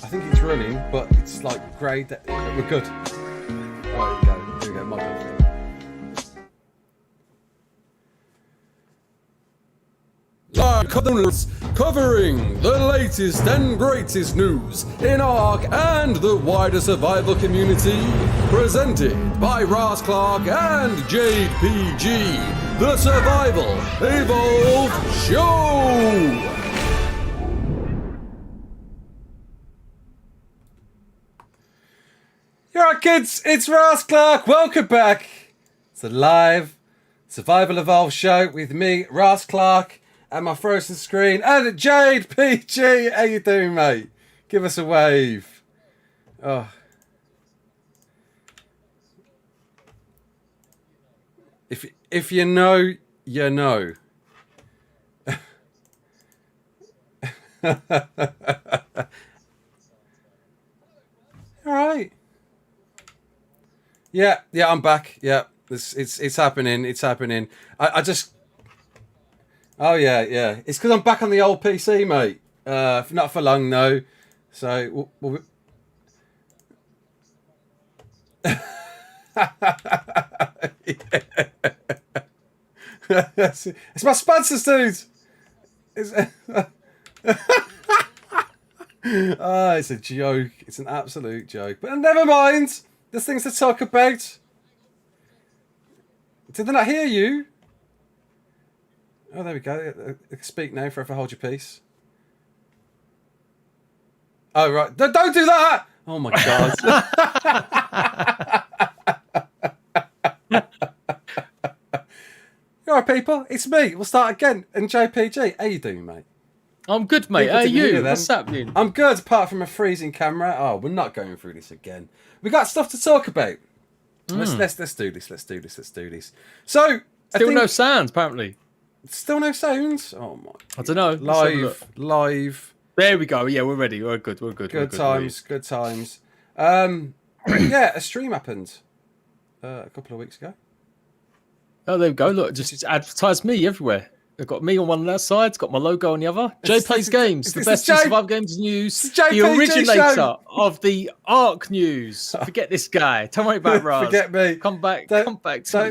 I think it's running, but it's like grey. We're good. Oh, here we go. My bad. Live covering the latest and greatest news in ARK and the wider survival community. Presented by Ras Clark and Jade PG. The Survival Evolved Show! Alright kids, it's Ras Clark. Welcome back. It's a live Survival Evolved show with me, Ras Clark, and my frozen screen, and Jade PG. How you doing, mate? Give us a wave. Oh. If you know, you know. Alright. Yeah, I'm back. Yeah, it's happening. It's happening. I just. Oh yeah. It's because I'm back on the old PC, mate. Not for long, though. So. It's my sponsors, dude. It's a joke. It's an absolute joke. But never mind. There's things to talk about. Did they not hear you? Oh, there we go. Speak now, forever hold your peace. Oh, right. Don't do that! Oh, my God. All right, people. It's me. We'll start again. And JPG, how you doing, mate? I'm good, mate. How are you? What's happening? I'm good, apart from a freezing camera. Oh, we're not going through this again. We got stuff to talk about. Let's do this. Let's do this. So, still no sounds, apparently. Still no sounds. Oh my! I don't know. Live. There we go. Yeah, we're ready. We're good. Good times. Yeah, a stream happened a couple of weeks ago. Oh, there we go. Look, just advertise me everywhere. They've got me on one of their sides, got my logo on the other. Jay Plays Games, the best in survival games news. The originator of the ARK news. Forget this guy. Don't worry about Ras. Forget me. Come back to me,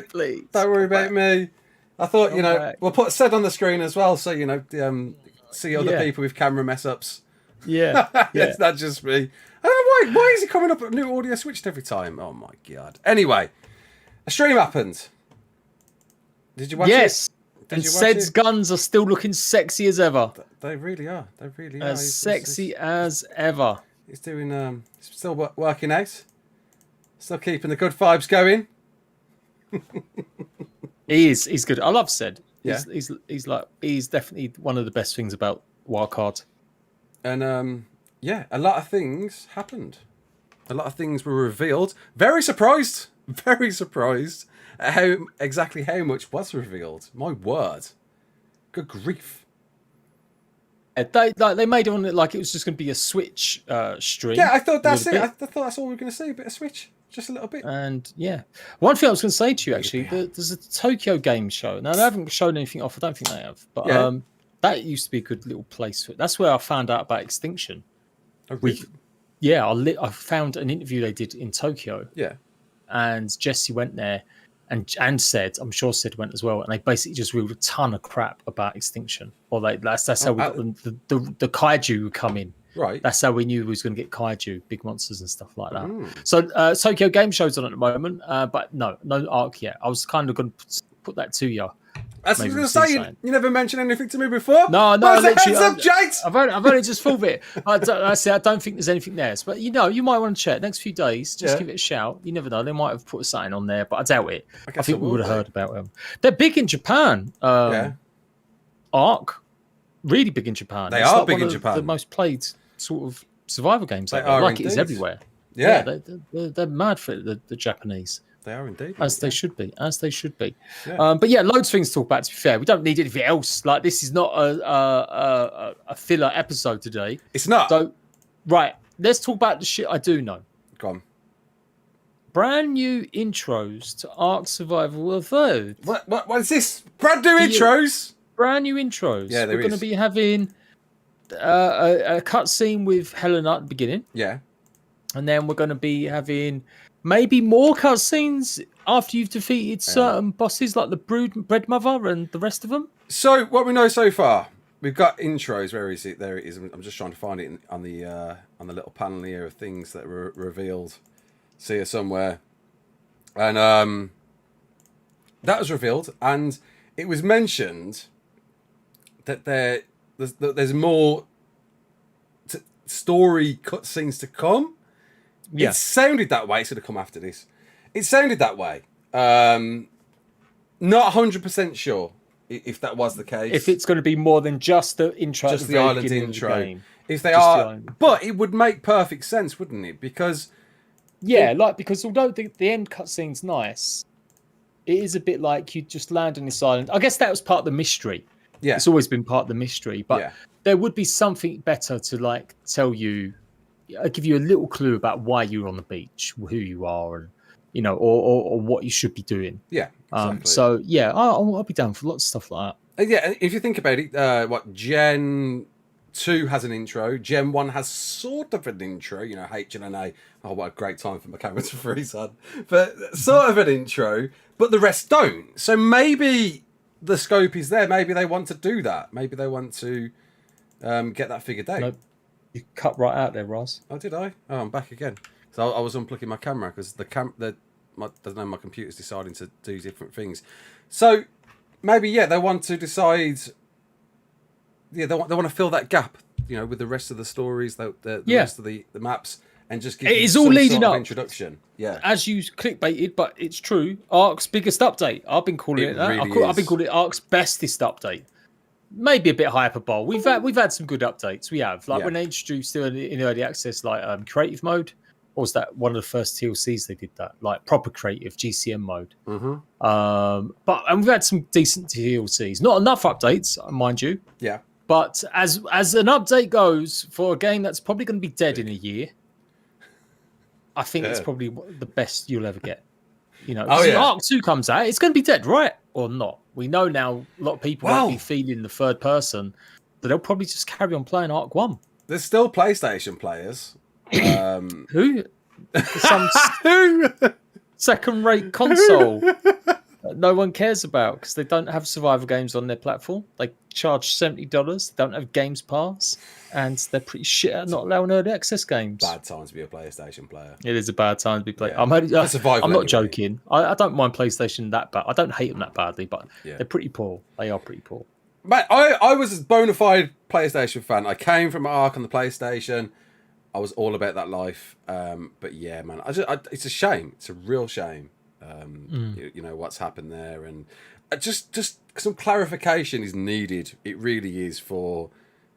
please. Don't worry about me. I thought, we'll put said on the screen as well, so, see other people with camera mess ups. Yeah. It's not just me. I don't know why is he coming up at new audio switched every time? Oh my God. Anyway, a stream happened. Did you watch it? Yes. And Sed's guns are still looking sexy as ever. They really are. As sexy as ever. He's doing. He's still working out. Still keeping the good vibes going. He is. He's good. I love Sed. Yeah. He's definitely one of the best things about Wildcard. And a lot of things happened. A lot of things were revealed. Very surprised at how much was revealed. My word. Good grief. They made it on it like it was just going to be a Switch stream. Yeah, I thought that's it. I thought that's all we were going to see. A bit of Switch. Just a little bit. And yeah. One thing I was going to say to you, actually, there's a Tokyo game show. Now, they haven't shown anything off. I don't think they have. But that used to be a good little place for it. That's where I found out about Extinction. Oh, really? I found an interview they did in Tokyo. Yeah. And Jesse went there. And said, I'm sure Sid went as well, and they basically just reeled a ton of crap about Extinction. Or that's how we got the kaiju would come in. Right. That's how we knew we was going to get kaiju, big monsters and stuff like that. So Tokyo Game Show's on at the moment, but no ARK yet. I was kind of going to put that to you. That's what I was going to say. You never mentioned anything to me before. No. Heads up, Jade? I've only just thought of it. I don't think there's anything there. But you might want to check next few days. Just give it a shout. You never know. They might have put something on there, but I doubt it. I think we would have heard about them. They're big in Japan. ARK, really big in Japan. They are big in Japan. The most played sort of survival games. They are like indeed. it is everywhere. Yeah. They're mad for it, the Japanese. They are indeed. As they should be. Yeah. But yeah, loads of things to talk about, to be fair. We don't need anything else. Like, this is not a filler episode today. It's not. So, right, let's talk about the shit I do know. Go on. Brand new intros to ARK Survival Evolved. What is this? Brand new intros? Brand new intros. Yeah, We're going to be having a cutscene with Helena at the beginning. Yeah. And then we're going to be having maybe more cutscenes after you've defeated certain bosses like the Bread Mother and the rest of them. So what we know so far, we've got intros. Where is it? There it is. I'm just trying to find it on the little panel here of things that were revealed. See it somewhere, and that was revealed, and it was mentioned that there's more story cutscenes to come. Yeah. It sounded that way. It's going to come after this. It sounded that way. Not 100% sure if that was the case. If it's going to be more than just the intro, just the island intro. If they are, but it would make perfect sense, wouldn't it? Because because although the end cutscene's nice, it is a bit like you just land on this island. I guess that was part of the mystery. Yeah, it's always been part of the mystery, but there would be something better to like tell you. Give you a little clue about why you're on the beach, who you are, and or what you should be doing. Yeah, exactly. So I'll be down for lots of stuff like that. Yeah, if you think about it, what Gen 2 has an intro, Gen 1 has sort of an intro. H and A. Oh, what a great time for my camera to freeze on. But sort of an intro, but the rest don't. So maybe the scope is there. Maybe they want to do that. Maybe they want to get that figured out. Nope. You cut right out there, Ross. Oh, did I? Oh, I'm back again. So I was unplugging my camera because my computer's deciding to do different things. So maybe they want to decide. Yeah, they want to fill that gap, with the rest of the stories, the rest of the maps, and just give it all leading sort of up introduction. Yeah, as you clickbaited, but it's true. ARK's biggest update. I've been calling it that. Really I've been calling it ARK's bestest update. Maybe a bit hyperbole. We've had some good updates. We have when they introduced in early access creative mode. Or was that one of the first TLCs they did that proper creative GCM mode? Mm-hmm. But we've had some decent TLCs. Not enough updates, mind you. Yeah. But as an update goes for a game that's probably going to be dead in a year, I think it's probably the best you'll ever get. ARK 2 comes out, it's going to be dead, right? Or not? We know now a lot of people won't be feeling the third person, but they'll probably just carry on playing ARK 1. There's still PlayStation players. Who? Some second-rate console that no one cares about because they don't have survival games on their platform. They charge $70. They don't have Games Pass, and they're pretty shit at not allowing early access games. Bad time to be a PlayStation player. It is a bad time to be playing. Yeah. I'm not joking. I don't mind PlayStation that bad. I don't hate them that badly, but they're pretty poor. They are pretty poor. But I was a bona fide PlayStation fan. I came from ARK on the PlayStation. I was all about that life. But yeah, man, it's a shame. It's a real shame. What's happened there, and just some clarification is needed. It really is for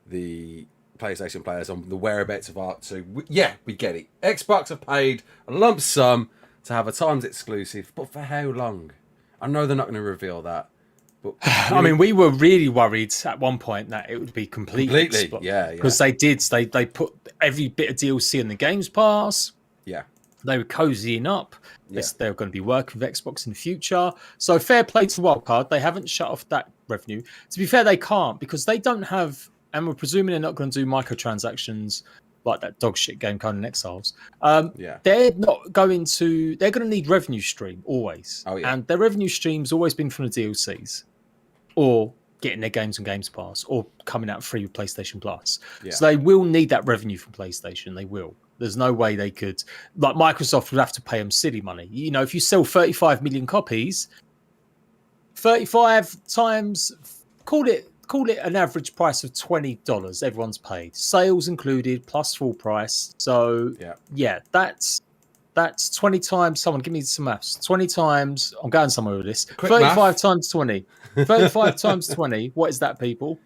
the PlayStation players on the whereabouts of ARK 2. We get it. Xbox have paid a lump sum to have a times exclusive, but for how long? I know they're not going to reveal that. But I mean, we were really worried at one point that it would be completely because they put every bit of DLC in the Games Pass. Yeah, they were cozying up. They're going to be working with Xbox in the future. So fair play to Wildcard. They haven't shut off that revenue. To be fair, they can't because they don't have, and we're presuming they're not going to do microtransactions like that dog shit game Conan Exiles. They're not going to. They're going to need revenue stream always. And their revenue stream's always been from the DLCs, or getting their games on Games Pass, or coming out free with PlayStation Plus. So they will need that revenue from PlayStation. They will. There's no way they could. Like Microsoft would have to pay them silly money. If you sell 35 million copies, 35 times, call it an average price of $20. Everyone's paid, sales included, plus full price. So that's 20 times. Someone give me some maths. 20 times. I'm going somewhere with this. Quick 35 math. times 20. 35 times 20. What is that, people?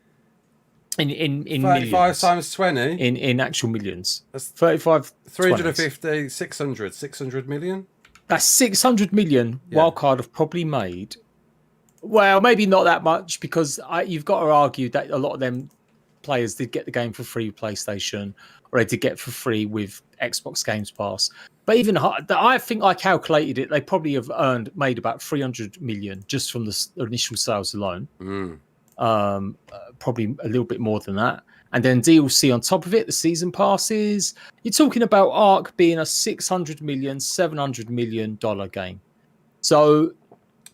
In 35 millions. times 20 in actual millions. That's 35. 350, 600 million. That's 600 million. Wildcard have probably made. Well, maybe not that much because you've got to argue that a lot of them players did get the game for free with PlayStation, or they did get it for free with Xbox Games Pass. But even I think I calculated it. They probably have made about 300 million just from the initial sales alone. Probably a little bit more than that. And then DLC on top of it, the season passes. You're talking about ARK being a $600 million, $700 million game. So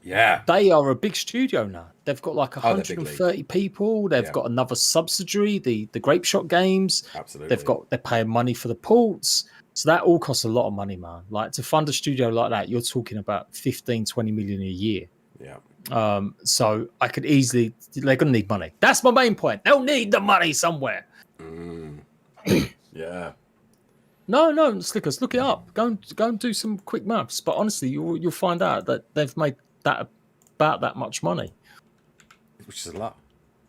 yeah, they are a big studio now. They've got like they're 130 people. They've got another subsidiary, the Grape Shot Games. Absolutely. They're paying money for the ports. So that all costs a lot of money, man. Like to fund a studio like that, you're talking about 15, 20 million a year. Yeah. So I could easily, they're going to need money. That's my main point. They'll need the money somewhere. Yeah. No, Slickers, look it up. Go and do some quick maths. But honestly, you'll find out that they've made that about that much money. Which is a lot.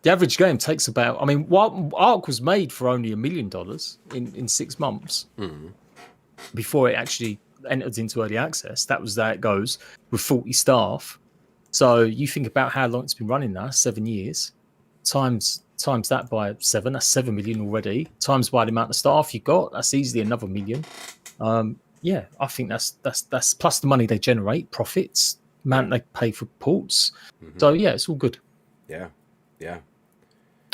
The average game takes about, I mean, ARK was made for only $1 million in 6 months before it actually entered into early access. That was how it goes with 40 staff. So you think about how long it's been running now, 7 years, times that by 7, that's 7 million already. Times by the amount of staff you got, that's easily another million. Yeah, I think that's plus the money they generate, profits, amount they pay for ports. So yeah, it's all good. Yeah.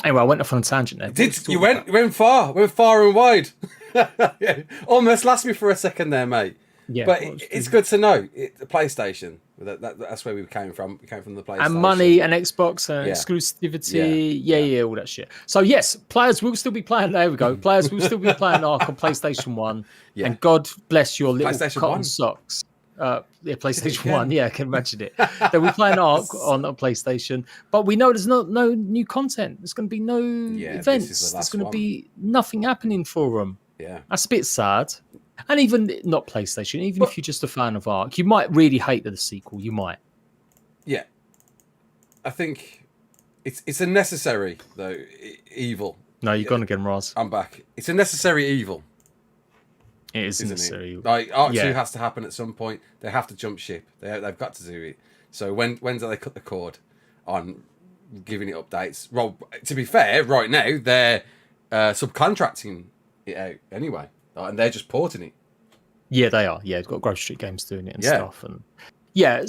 Anyway, I went off on a tangent there. You went far and wide. Yeah. Almost lost me for a second there, mate. Yeah, but it's good to know. The PlayStation. That's where we came from. We came from the PlayStation. And money and Xbox and exclusivity. Yeah, all that shit. So yes, players will still be playing. There we go. Players will still be playing ARK on PlayStation 1. Yeah. And God bless your little cotton socks. PlayStation 1. Yeah, I can imagine it. They'll be playing ARK on a PlayStation. But we know there's no new content. There's going to be no events. There's going to be nothing happening for them. Yeah. That's a bit sad. And even not PlayStation, even if you're just a fan of ARK, you might really hate the sequel. You might. Yeah. I think it's a necessary, though, evil. No, you're going to get Raz. I'm back. It's a necessary evil. It is necessary. Like ARK 2 has to happen at some point. They have to jump ship. They've got to do it. So when do they cut the cord on giving it updates? Well, to be fair, right now they're subcontracting it out anyway, and they're just porting it. Yeah, they are. Yeah, they've got Grove Street Games doing it and stuff, and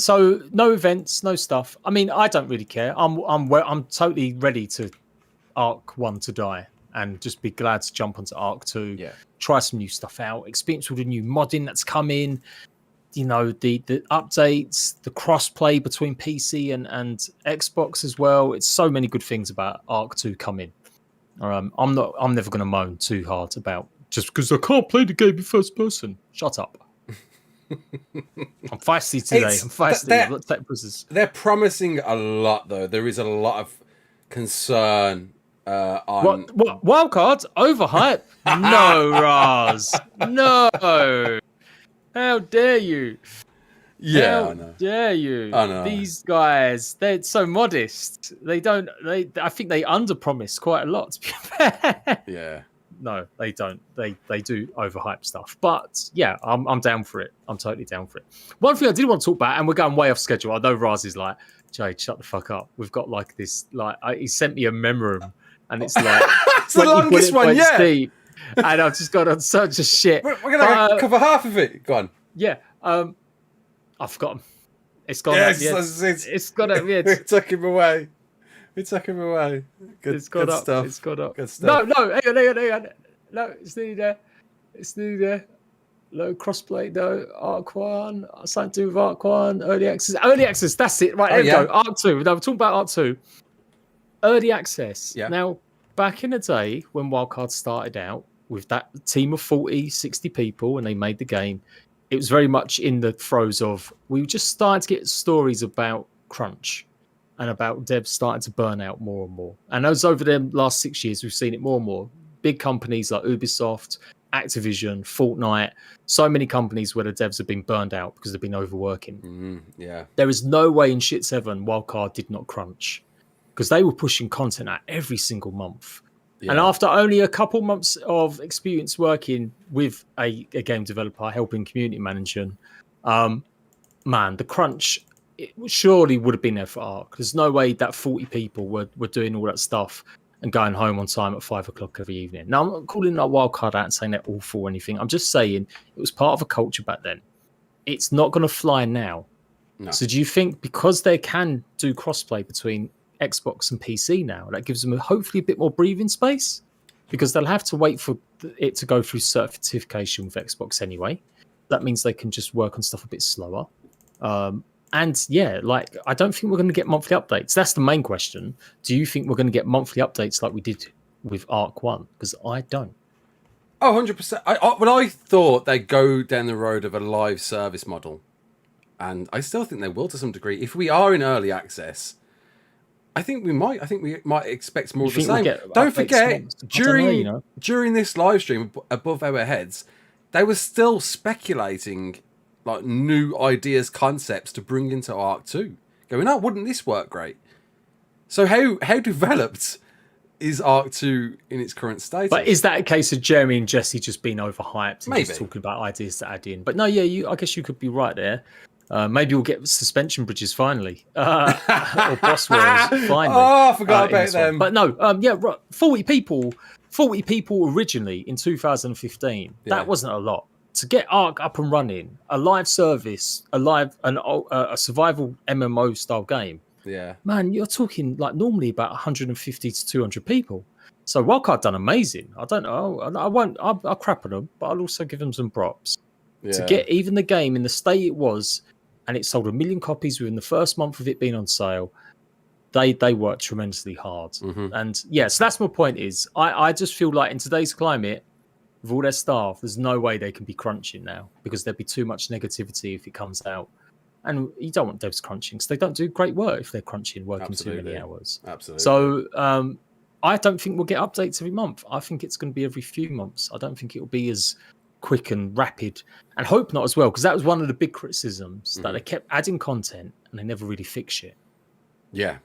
so no events, no stuff. I mean, I don't really care. I'm totally ready to ARK 1 to die and just be glad to jump onto ARK 2. Yeah. Try some new stuff out, experience all the new modding that's come in, you know, the updates, the cross-play between PC and Xbox as well. It's so many good things about ARK 2 coming. I'm never going to moan too hard about just because I can't play the game in first person. Shut up. I'm feisty today. I'm feisty. They're promising a lot, though. There is a lot of concern on... What? Wildcards? Overhype? No, Raz. No. How dare you? Yeah, How I know. Dare you? I know. These guys, they're so modest. I think they underpromise quite a lot, to be fair. Yeah. No, they don't. They do overhype stuff. But yeah, I'm down for it. I'm totally down for it. One thing I did want to talk about, and we're going way off schedule. I know Raz is like, Jade, shut the fuck up. We've got like this, he sent me a memorarium, and it's like it's the longest one yet. Deep, and I've just got on such a shit. We're gonna cover half of it. Go on. Yeah. I've forgotten. It's gone. Yeah, it's got up. Yeah, we took him away. Good stuff. It's got up. Good stuff. No, hang on. No, it's nearly there. No crossplay, no. ARK 1. Something to do with ARK 1. Early access. That's it. Right, there we go. ARK 2. Now, we're talking about ARK 2. Early access. Yeah. Now, back in the day when Wildcard started out with that team of 40, 60 people and they made the game, it was very much in the throes of, we were just starting to get stories about crunch and about devs starting to burn out more and more. And as over the last 6 years, we've seen it more and more. Big companies like Ubisoft, Activision, Fortnite, so many companies where the devs have been burned out because they've been overworking. Yeah. There is no way in shit 7 Wildcard did not crunch because they were pushing content out every single month. Yeah. And after only a couple months of experience working with a game developer, helping community managing, man, the crunch it surely would have been there for ARK. There's no way that 40 people were doing all that stuff and going home on time at 5 o'clock every evening. Now, I'm not calling that Wildcard out and saying they're awful or anything. I'm just saying it was part of a culture back then. It's not going to fly now. No. So do you think because they can do crossplay between Xbox and PC now, that gives them hopefully a bit more breathing space? because they'll have to wait for it to go through certification with Xbox anyway. That means they can just work on stuff a bit slower. And yeah, like, I don't think we're going to get monthly updates. That's the main question. Do you think we're going to get monthly updates like we did with ARK 1? Because I don't. Oh, 100%. I thought they'd go down the road of a live service model. And I still think they will to some degree. If we are in early access, I think we might expect more of the same. Don't forget, during this live stream above our heads, they were still speculating like new ideas, concepts to bring into ARK 2. Going, oh, wouldn't this work great? So how developed is ARK 2 in its current state? But is that a case of Jeremy and Jesse just being overhyped and Maybe. just talking about ideas to add in? But no, yeah, I guess you could be right there. Maybe we'll get suspension bridges finally, or boss walls finally. Oh, I forgot about them. But no, 40 people originally in 2015. Yeah. That wasn't a lot. To get ARK up and running, a live service, a survival MMO style game. Yeah, man, you're talking like normally about 150 to 200 people. So Wildcard done amazing. I don't know. I'll crap on them, but I'll also give them some props. Yeah. To get even the game in the state it was, and it sold 1 million copies within the first month of it being on sale. They worked tremendously hard. Mm-hmm. And yeah, so that's my point is I just feel like in today's climate, with all their staff, there's no way they can be crunching now because there'd be too much negativity if it comes out. And you don't want devs crunching because they don't do great work if they're crunching, working too many hours. Absolutely. So I don't think we'll get updates every month. I think it's going to be every few months. I don't think it'll be as quick and rapid, and hope not as well, because that was one of the big criticisms, that they kept adding content and they never really fixed it. Yeah.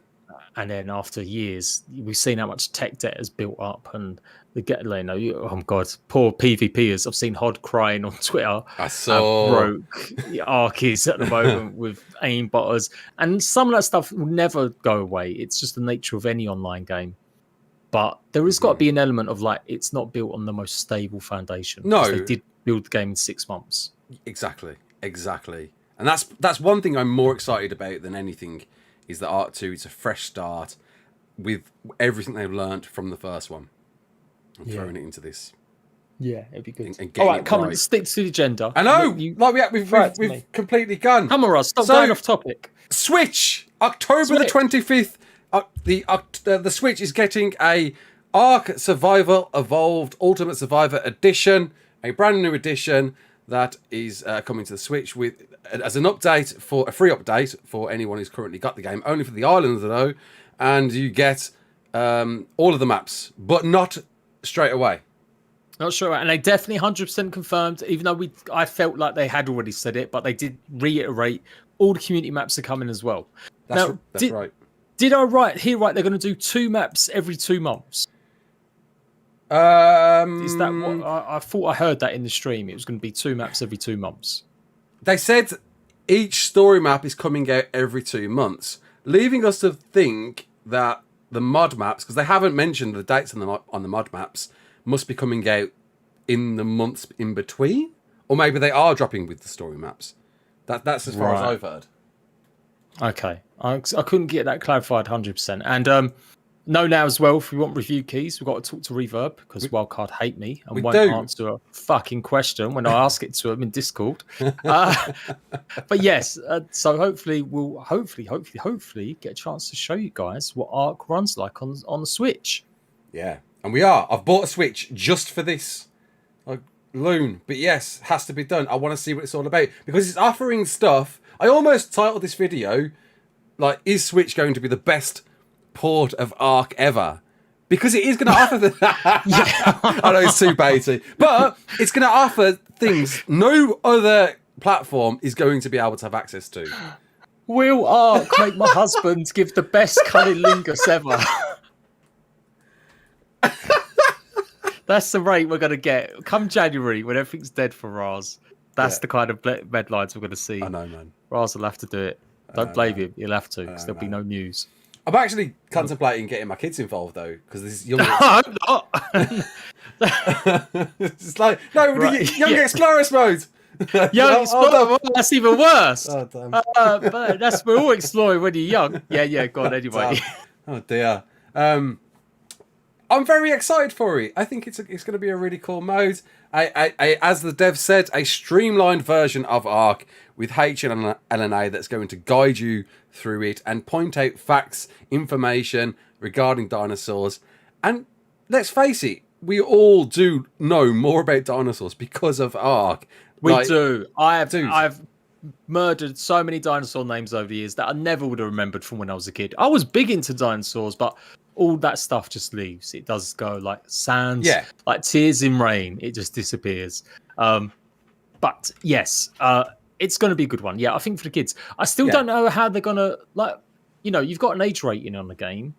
And then after years, we've seen how much tech debt has built up, and oh god, poor PvPers. I've seen Hod crying on Twitter. I saw broke ARK is at the moment with aim botters, and some of that stuff will never go away. It's just the nature of any online game. But there has got to be an element of like it's not built on the most stable foundation. No, they did build the game in 6 months. Exactly, and that's one thing I'm more excited about than anything. Is that ARK 2, it's a fresh start with everything they've learned from the first one. I'm throwing it into this. Yeah, it'd be good. And all right, come on, stick to the agenda. I know, we've completely gone. Come on, Ross, stop going off topic. Switch, October the 25th. The Switch is getting a ARK Survival Evolved Ultimate Survivor Edition, a brand new edition that is coming to the Switch with as an update, for a free update for anyone who's currently got the game, only for the islands though, and you get all of the maps, but not straight away. Not sure, and they definitely 100% confirmed. Even though I felt like they had already said it, but they did reiterate all the community maps are coming as well. That's right. Did I hear right? They're going to do 2 maps every 2 months. Is that what I thought? I heard that in the stream. It was going to be 2 maps every 2 months. They said each story map is coming out every 2 months, leaving us to think that the mod maps, because they haven't mentioned the dates on the mod maps, must be coming out in the months in between, or maybe they are dropping with the story maps. That's as far as I've heard. Okay, I couldn't get that clarified 100%. And know now as well, if we want review keys, we've got to talk to Reverb, because Wildcard hate me and won't answer a fucking question when I ask it to them in Discord. But yes, so hopefully we'll hopefully get a chance to show you guys what ARK runs like on the Switch. Yeah, and we are. I've bought a Switch just for this. Loon, but yes, has to be done. I want to see what it's all about, because it's offering stuff. I almost titled this video like, is Switch going to be the best port of ARK ever? Because it is going to offer I know it's too baity, but it's going to offer things no other platform is going to be able to have access to. Will ARK make my husband give the best cunnilingus ever? That's the rate we're going to get. Come January, when everything's dead for Raz, that's the kind of headlines we're going to see. I know, man. Raz will have to do it. Don't blame him. He'll have to, because there'll be no news. I'm actually contemplating getting my kids involved, though, because this is young. I'm not. It's like, young explorers mode. Young explorer, that's even worse. Oh, damn. But we're all exploring when you're young. Yeah, go on anyway. Oh, dear. I'm very excited for it. I think it's going to be a really cool mode. As the dev said, a streamlined version of ARK with H and LNA that's going to guide you through it and point out facts, information regarding dinosaurs. And let's face it, we all do know more about dinosaurs because of ARK. We do. I've murdered so many dinosaur names over the years that I never would have remembered from when I was a kid. I was big into dinosaurs, but all that stuff just leaves. It does go like sands, like tears in rain. It just disappears. But yes, it's going to be a good one. Yeah, I think for the kids. I still don't know how they're going to, like, you know, you've got an age rating on the game.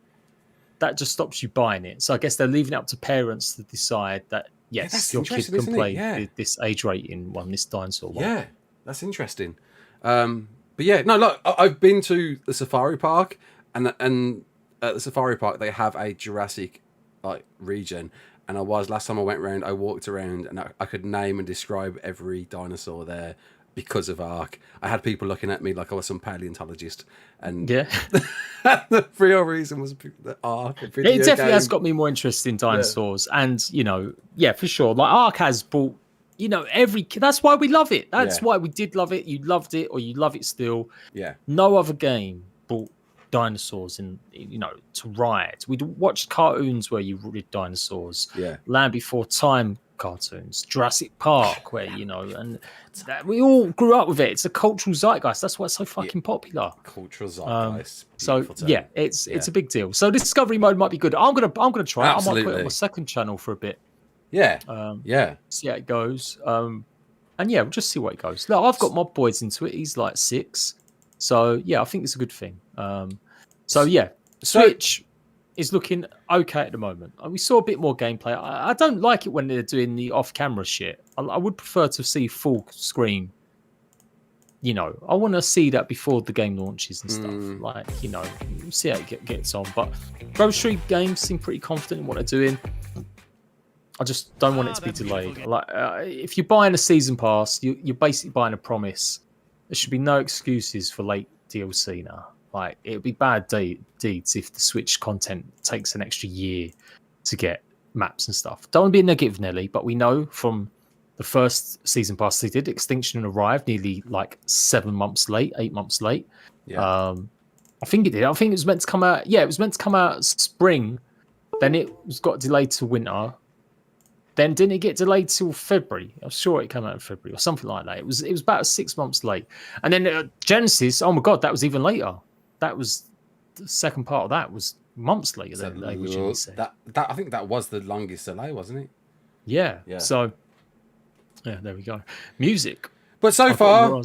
That just stops you buying it. So I guess they're leaving it up to parents to decide that, yes, your kid can play this age rating one, this dinosaur one. Yeah, that's interesting. But yeah, no, look, I've been to the safari park, and at the safari park they have a Jurassic like region, and last time I went around, I walked around and I could name and describe every dinosaur there because of ARK. I had people looking at me like I was some paleontologist, and the real reason was the ARK. It definitely has got me more interested in dinosaurs, and you know, for sure. Like ARK has brought, you know, that's why we love it. That's why we did love it. You loved it, or you love it still. Yeah. No other game brought dinosaurs in, you know, to ride. We'd watched cartoons where you rid dinosaurs. Yeah. Land Before Time cartoons, Jurassic Park, where, you know, and we all grew up with it. It's a cultural zeitgeist. That's why it's so fucking popular. Cultural zeitgeist. So yeah, it's a big deal. So Discovery mode might be good. I'm gonna try it. I might put it on my second channel for a bit. Yeah. See how it goes. And yeah, we'll just see what it goes. Look, I've got my boys into it. He's like 6. So yeah, I think it's a good thing. Switch is looking okay at the moment. We saw a bit more gameplay. I don't like it when they're doing the off-camera shit. I would prefer to see full screen. You know, I want to see that before the game launches and stuff. Like, you know, see how it gets on. But Grocery Games seem pretty confident in what they're doing. I just don't want it to be delayed. Like, if you're buying a season pass, you're basically buying a promise. There should be no excuses for late DLC now. Like, it would be bad deeds if the Switch content takes an extra year to get maps and stuff. Don't want to be negative, Nelly, but we know from the first season pass they did, Extinction arrived nearly like 8 months late. Yeah. I think it did. I think it was meant to come out. Yeah, it was meant to come out spring. Then it got delayed to winter. Then didn't it get delayed till February? I'm sure it came out in February or something like that. It was about 6 months late. And then Genesis, oh my God, that was even later. That was the second part of that was months later than they originally said. That I think that was the longest delay, wasn't it? Yeah. So yeah, there we go. Music. But so far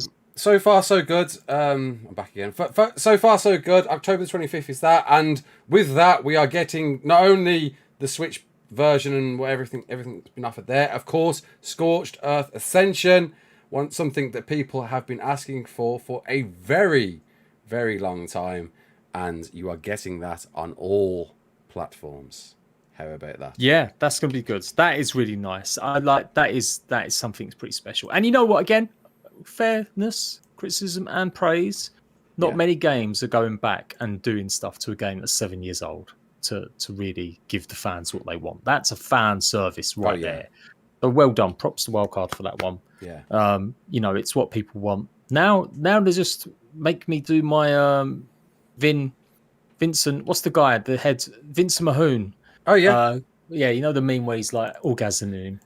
so good. I'm back again. So far so good. October the 25th is that, and with that we are getting not only the Switch version and everything that's been offered there, of course, Scorched Earth Ascension, something that people have been asking for a very, very long time, and you are getting that on all platforms. How about that? Yeah, that's going to be good. That is really nice. I like that. Is something that's pretty special. And you know what? Again, fairness, criticism, and praise. Not many games are going back and doing stuff to a game that's 7 years old to really give the fans what they want. That's a fan service there. So well done. Props to Wildcard for that one. Yeah. You know, it's what people want. Now they just make me do my Vincent. What's the guy? The head Vincent Mahoon. Oh yeah. You know the meme where he's like orgasming.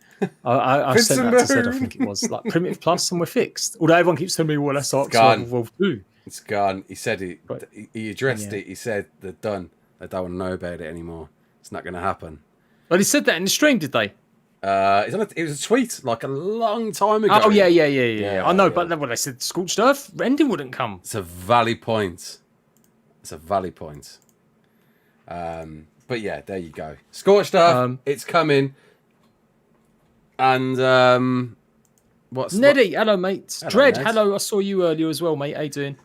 I said that to said I think it was like Primitive Plus and we're fixed. Although everyone keeps telling me, well, that's Ark Survival Evolved 2. It's gone. He said it. He addressed it. He said they're done. They don't want to know about it anymore. It's not going to happen. Well, he said that in the stream, did they? It was a tweet like a long time ago. Oh yeah. I know, but when they said Scorched Earth, ending wouldn't come. It's a valid point. But yeah, there you go. Scorched Earth, it's coming. And what's Neddy? Hello, mate. Dread, hello. I saw you earlier as well, mate. How you doing?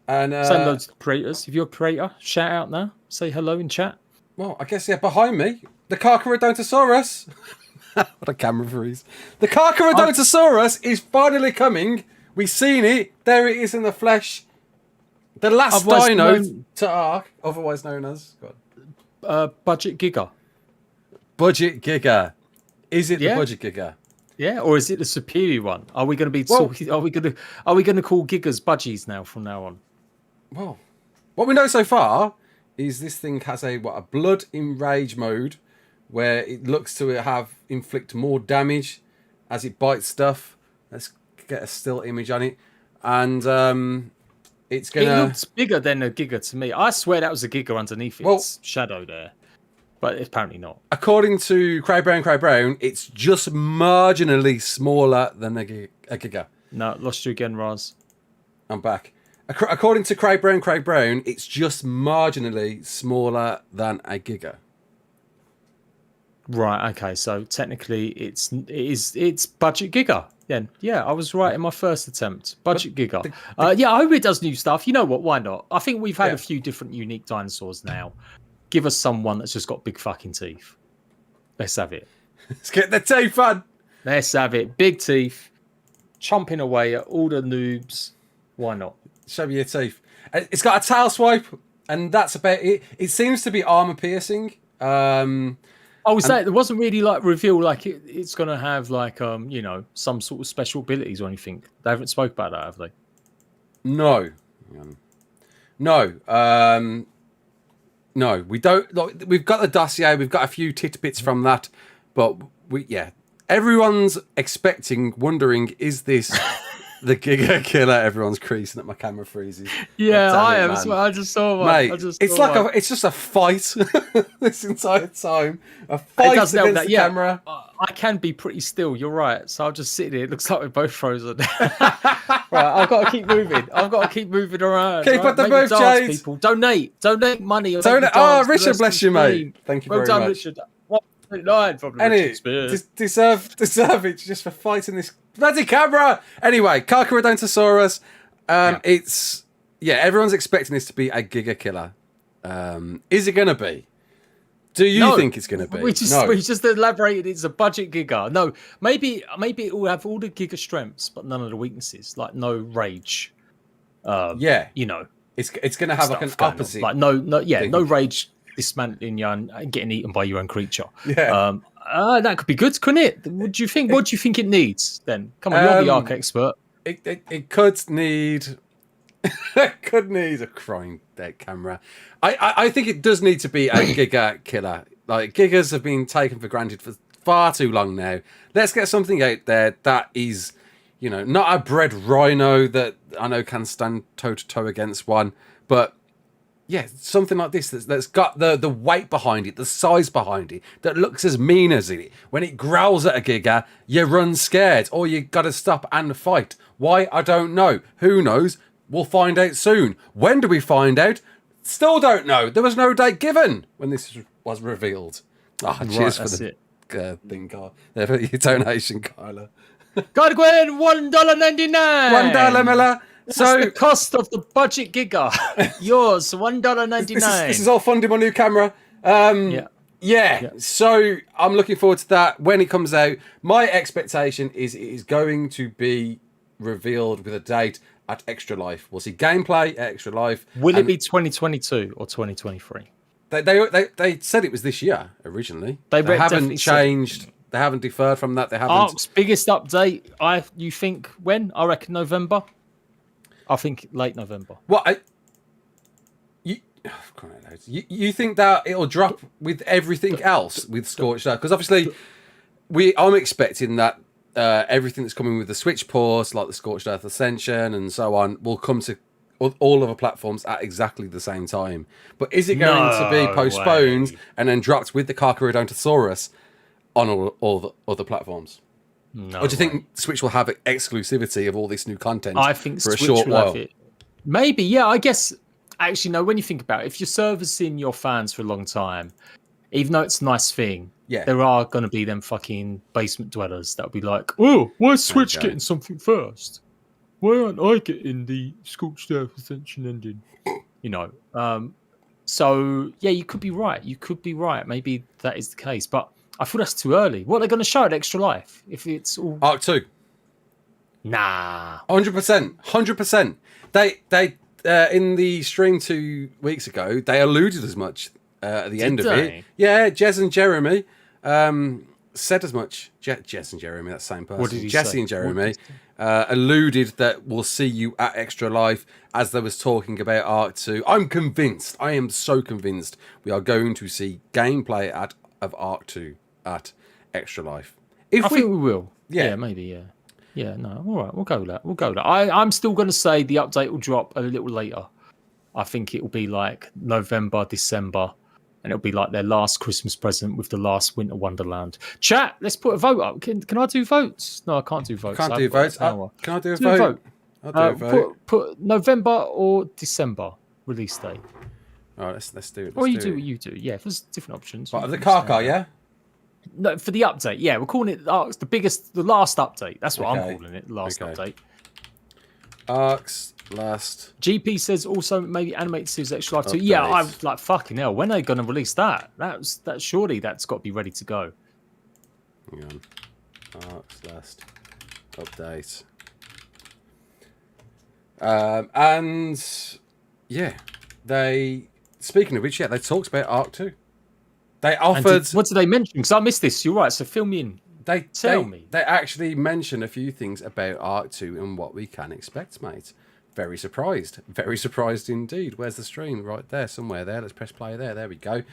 And say hello to the creators. If you're a creator, shout out now. Say hello in chat. Well, I guess behind me, the Carcharodontosaurus. What a camera freeze. The Carcharodontosaurus is finally coming. We've seen it. There it is in the flesh. The last dino to ARK, otherwise known as Budget Giga. budget Giga. Is it the budget Giga? Yeah, or is it the superior one? Are we going to be talking? Are we going to call Gigas budgies now from now on? Well, what we know so far is this thing has a blood enrage mode, where it looks to inflict more damage as it bites stuff. Let's get a still image on it, and it's gonna. It looks bigger than a Giga to me. I swear that was a Giga underneath its shadow there, but it's apparently not. According to Cray Brown, it's just marginally smaller than a Giga. No, lost you again, Raz. I'm back. According to Cray Brown, it's just marginally smaller than a Giga. Right. Okay. So technically, it's budget Giga. Then yeah, I was right in my first attempt. Budget Giga. Yeah, I hope it does new stuff. You know what? Why not? I think we've had a few different unique dinosaurs now. Give us someone that's just got big fucking teeth. Let's have it. Let's get the teeth on. Let's have it. Big teeth, chomping away at all the noobs. Why not? Show me your teeth. It's got a tail swipe, and that's about it. It seems to be armor piercing. It wasn't really like revealed like it's gonna have like some sort of special abilities or anything. They haven't spoke about that, have they? No. No, we don't. Look, we've got the dossier. We've got a few tidbits from that, but everyone's wondering, is this the Giga Killer? Everyone's creasing at my camera freezes. Yeah, I am. Man. I just saw one. Mate, it's just a fight this entire time. A fight against the camera. I can be pretty still. You're right. So I'll just sit here. It looks like we're both frozen. Right, I've got to keep moving. I've got to keep moving around. Keep up the move, Jade. People, donate money. Richard, bless you, mate. Thank you very much. Richard. 1.9 from Richard deserve it just for fighting this bloody camera. Anyway, Carcharodontosaurus. Everyone's expecting this to be a Giga Killer. Is it going to be? Do you think it's going to be? We just elaborated. It's a budget Giga. No, maybe it will have all the Giga strengths, but none of the weaknesses. Like no rage. It's going to have like an opposite. Like no rage dismantling you and getting eaten by your own creature. Yeah. That could be good, couldn't it? What do you think? What do you think it needs then? Come on, you're the ARK expert. It could need. Could need a crying dead camera. I think it does need to be a Giga Killer. Like Gigas have been taken for granted for far too long now. Let's get something out there that is, not a bred rhino that I know can stand toe to toe against one, but something like this that's got the weight behind it, the size behind it, that looks as mean as it. When it growls at a Giga, you run scared, or you got to stop and fight. Why? I don't know. Who knows? We'll find out soon. When do we find out? Still don't know. There was no date given when this was revealed. Cheers for the thing, Carl. For your donation, Carla. Gotta go in, $1.99. $1, Miller. That's the cost of the budget Giga. Yours, $1.99. This is all funding my new camera. So I'm looking forward to that when it comes out. My expectation is it is going to be revealed with a date at Extra Life. We'll see gameplay at Extra Life. Will it be 2022 or 2023? They said it was this year originally. They haven't changed. They haven't deferred from that. They haven't. ARK's biggest update. You think when? I reckon November. I think late November. You think that it'll drop with everything else with Scorched Earth? Because obviously, I'm expecting that everything that's coming with the Switch ports, like the Scorched Earth Ascension and so on, will come to all other platforms at exactly the same time. But is it going to be postponed and then dropped with the Carcharodontosaurus on all the other platforms? No. Or do you think Switch will have exclusivity of all this new content I think for Switch a short will while? have it. Maybe, yeah. I guess, actually, no, when you think about it, if you're servicing your fans for a long time, even though it's a nice thing, there are going to be them fucking basement dwellers that'll be like, oh, why is Switch getting something first? Why aren't I getting the Scorched Earth Ascension ending? So, yeah, you could be right. Maybe that is the case. But I thought that's too early. What are they going to show at Extra Life? If it's all... ARK 2. Nah. 100%. 100%. They in the stream 2 weeks ago, they alluded as much at the end of it. Yeah, Jez and Jeremy said as much. Jess and Jeremy, that same person. What did he Jesse say? and Jeremy alluded that we'll see you at Extra Life as they was talking about ARK 2. I'm convinced. I am so convinced we are going to see gameplay of ARK 2 at Extra Life. I think we will. Yeah, maybe. Yeah. Yeah. No. All right. We'll go with that. I'm still going to say the update will drop a little later. I think it will be like November, December. And it'll be like their last Christmas present with the last Winter Wonderland. Chat, let's put a vote up. Can I do votes? No, I can't do votes. Can't do votes. Can I do a vote? I'll do a vote. Put November or December release date. All right, let's do it. Or you do what you do. Yeah, there's different options. What, the car, yeah? No, for the update. Yeah, we're calling it the last update. That's what I'm calling it, the last update. ARK's last. GP says also maybe animated series Extra Life 2. Yeah, I'm like, fucking hell. When are they going to release that? Surely that's got to be ready to go. Hang on. ARK's last update. And yeah, speaking of which, they talked about ARK 2. They offered. What did they mention? Because I missed this. You're right. So fill me in. Tell me. They actually mentioned a few things about ARK 2 and what we can expect, mate. Very surprised. Very surprised indeed. Where's the stream? Right there, somewhere there. Let's press play there. There we go.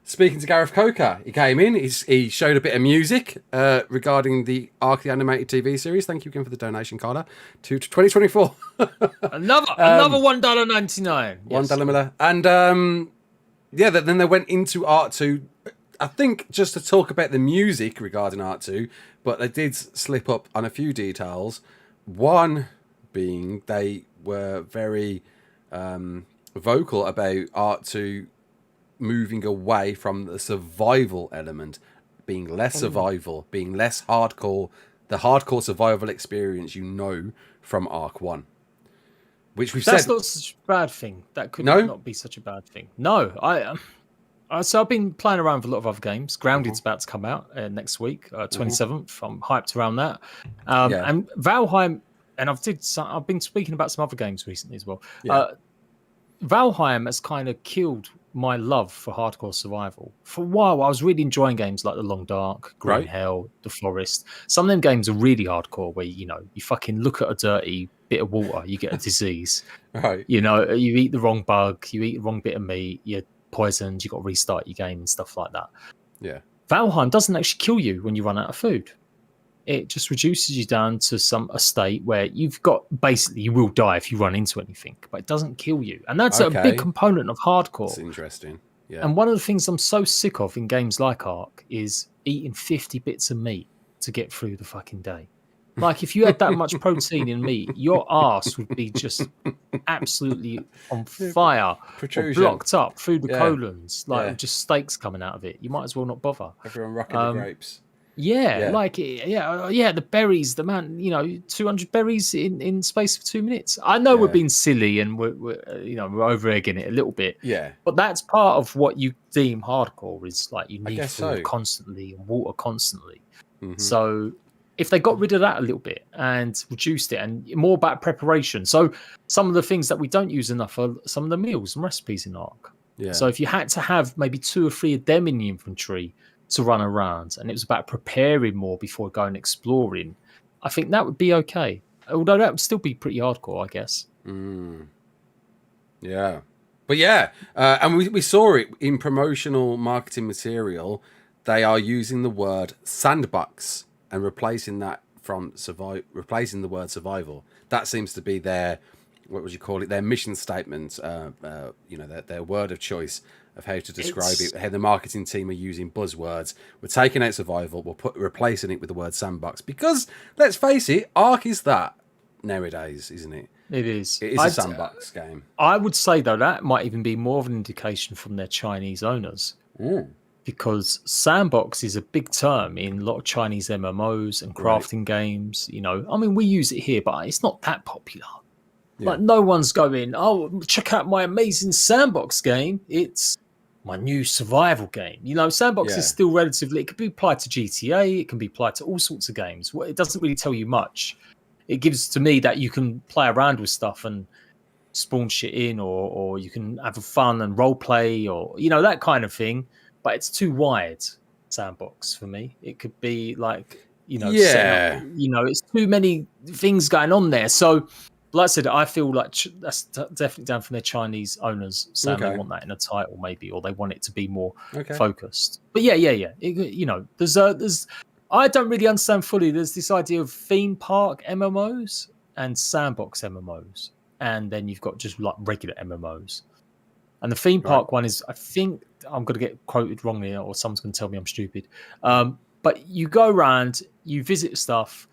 Speaking to Gareth Coker, he came in. He showed a bit of music regarding the ARK the animated TV series. Thank you again for the donation, Carla. To 2024. another $1.99. $1 Miller. And then they went into ARK 2. I think just to talk about the music regarding ARK 2, but they did slip up on a few details. One being they were very vocal about ARK 2 moving away from the survival element, being less survival, being less hardcore, the hardcore survival experience from ARK 1. Which we've That's said... not such a bad thing. That could not be such a bad thing. No, so I've been playing around with a lot of other games. Grounded's about to come out next week, 27th. I'm hyped around that. And Valheim, and I've been speaking about some other games recently as well. Valheim has kind of killed my love for hardcore survival. For a while, I was really enjoying games like The Long Dark, Green Hell, The Forest. Some of them games are really hardcore where, you fucking look at a dirty bit of water, you get a disease. Right. You eat the wrong bug, you eat the wrong bit of meat, you're poisoned, you got to restart your game and stuff like that. Yeah. Valheim doesn't actually kill you when you run out of food. It just reduces you down to a state where you will die if you run into anything, but it doesn't kill you. And that's a big component of hardcore. That's interesting. Yeah. And one of the things I'm so sick of in games like ARK is eating 50 bits of meat to get through the fucking day. Like, if you had that much protein in meat, your arse would be just absolutely on fire, or blocked up through the colons, just steaks coming out of it. You might as well not bother. Everyone rocking the grapes. The berries, 200 berries in space of 2 minutes. I know we're being silly and we're over egging it a little bit. Yeah. But that's part of what you deem hardcore is like you need food constantly and water constantly. Mm-hmm. So if they got rid of that a little bit and reduced it and more about preparation. So some of the things that we don't use enough are some of the meals and recipes in ARK. Yeah. So if you had to have maybe 2 or 3 of them in the inventory to run around, and it was about preparing more before going exploring, I think that would be okay. Although that would still be pretty hardcore, I guess. Yeah. But and we saw it in promotional marketing material. They are using the word sandbox and replacing that replacing the word survival. That seems to be their, what would you call it, their mission statement, their word of choice of how to describe it, how the marketing team are using buzzwords. We're taking out survival, replacing it with the word sandbox. Because, let's face it, ARK is that nowadays, isn't it? It is. It is a sandbox game. I would say, though, that might even be more of an indication from their Chinese owners. Because sandbox is a big term in a lot of Chinese MMOs and crafting games. We use it here, but it's not that popular. Yeah. Like, no one's going, check out my amazing sandbox game. It's my new survival game. Sandbox is still relatively, it can be applied to GTA, it can be applied to all sorts of games. It doesn't really tell you much. It gives to me that you can play around with stuff and spawn shit in, or you can have fun and role play, or, that kind of thing. But it's too wide. sandbox for me. It could be like, Yeah. it's too many things going on there. So, like I said, I feel like that's definitely down from their Chinese owners saying they want that in a title, maybe, or they want it to be more focused. But yeah. There's I don't really understand fully. There's this idea of theme park MMOs and sandbox MMOs, and then you've got just like regular MMOs. And the theme park one is, I think, I'm going to get quoted wrongly, or someone's going to tell me I'm stupid. But you go around, you visit stuff,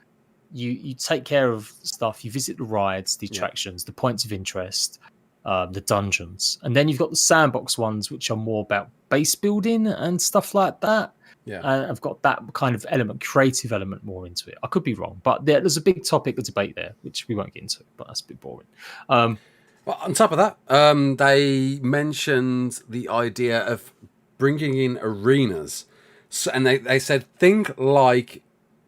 you take care of stuff, you visit the rides, the attractions, the points of interest, the dungeons. And then you've got the sandbox ones, which are more about base building and stuff like that. Yeah, and I've got that kind of creative element more into it. I could be wrong, but there's a big topic of debate there, which we won't get into, but that's a bit boring. Well, on top of that, they mentioned the idea of bringing in arenas. So, and they said, think like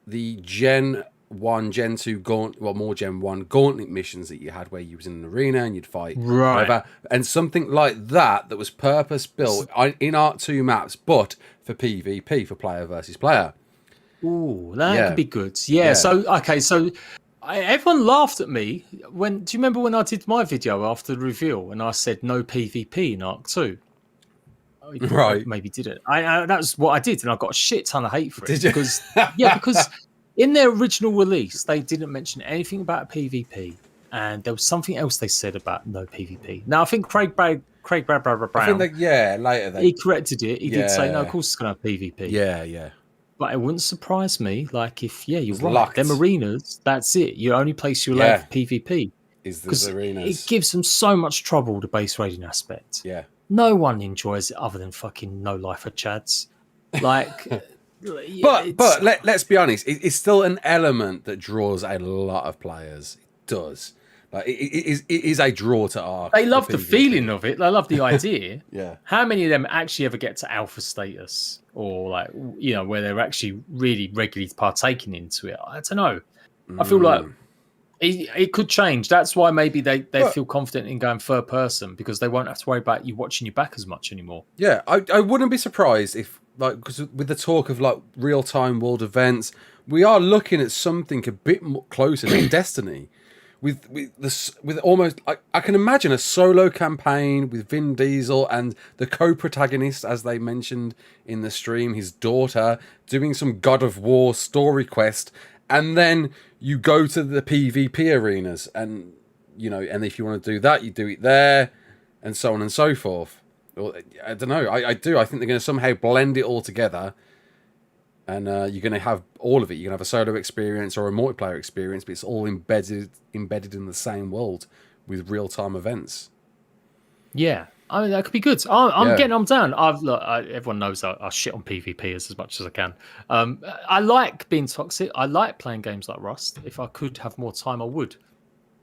the Gen 1, Gen 2, more Gen 1 Gauntlet missions that you had where you was in an arena and you'd fight. Whatever, and something like that was purpose-built in ARK 2 maps, but for PvP, for player versus player. Ooh, that could be good. Yeah. So everyone laughed at me do you remember when I did my video after the reveal and I said no PvP in ARK 2? Right. Maybe didn't. That's what I did, and I got a shit ton of hate for it. Did you? Because in their original release, they didn't mention anything about PvP, and there was something else they said about no PvP. Now, I think Craig Brown, later he corrected it. He did say, no, of course it's going to have PvP. Yeah. But it wouldn't surprise me, like, if, you're right, locked. Them arenas, that's it. You only place you'll have PvP. Is the arenas. It gives them so much trouble, the base raiding aspect. Yeah. No one enjoys it other than fucking no lifer chads. Like... But let's be honest, it's still an element that draws a lot of players. It does. Like it is a draw to ARK. They love the feeling of it. They love the idea. Yeah. How many of them actually ever get to alpha status, or like where they're actually really regularly partaking into it? I don't know. I feel like it could change. That's why maybe they feel confident in going third person, because they won't have to worry about you watching your back as much anymore. Yeah, I wouldn't be surprised if, like, because with the talk of like real-time world events, we are looking at something a bit more closer to Destiny. With almost, I can imagine a solo campaign with Vin Diesel and the co-protagonist, as they mentioned in the stream, his daughter, doing some God of War story quest, and then you go to the PvP arenas, and and if you want to do that, you do it there, and so on and so forth. Well, I don't know. I do. I think they're going to somehow blend it all together, and you're going to have all of it. You're going to have a solo experience or a multiplayer experience, but it's all embedded in the same world with real-time events. Yeah. I mean, that could be good. I'm down. Everyone knows I shit on PvP as much as I can. I like being toxic. I like playing games like Rust. If I could have more time, I would.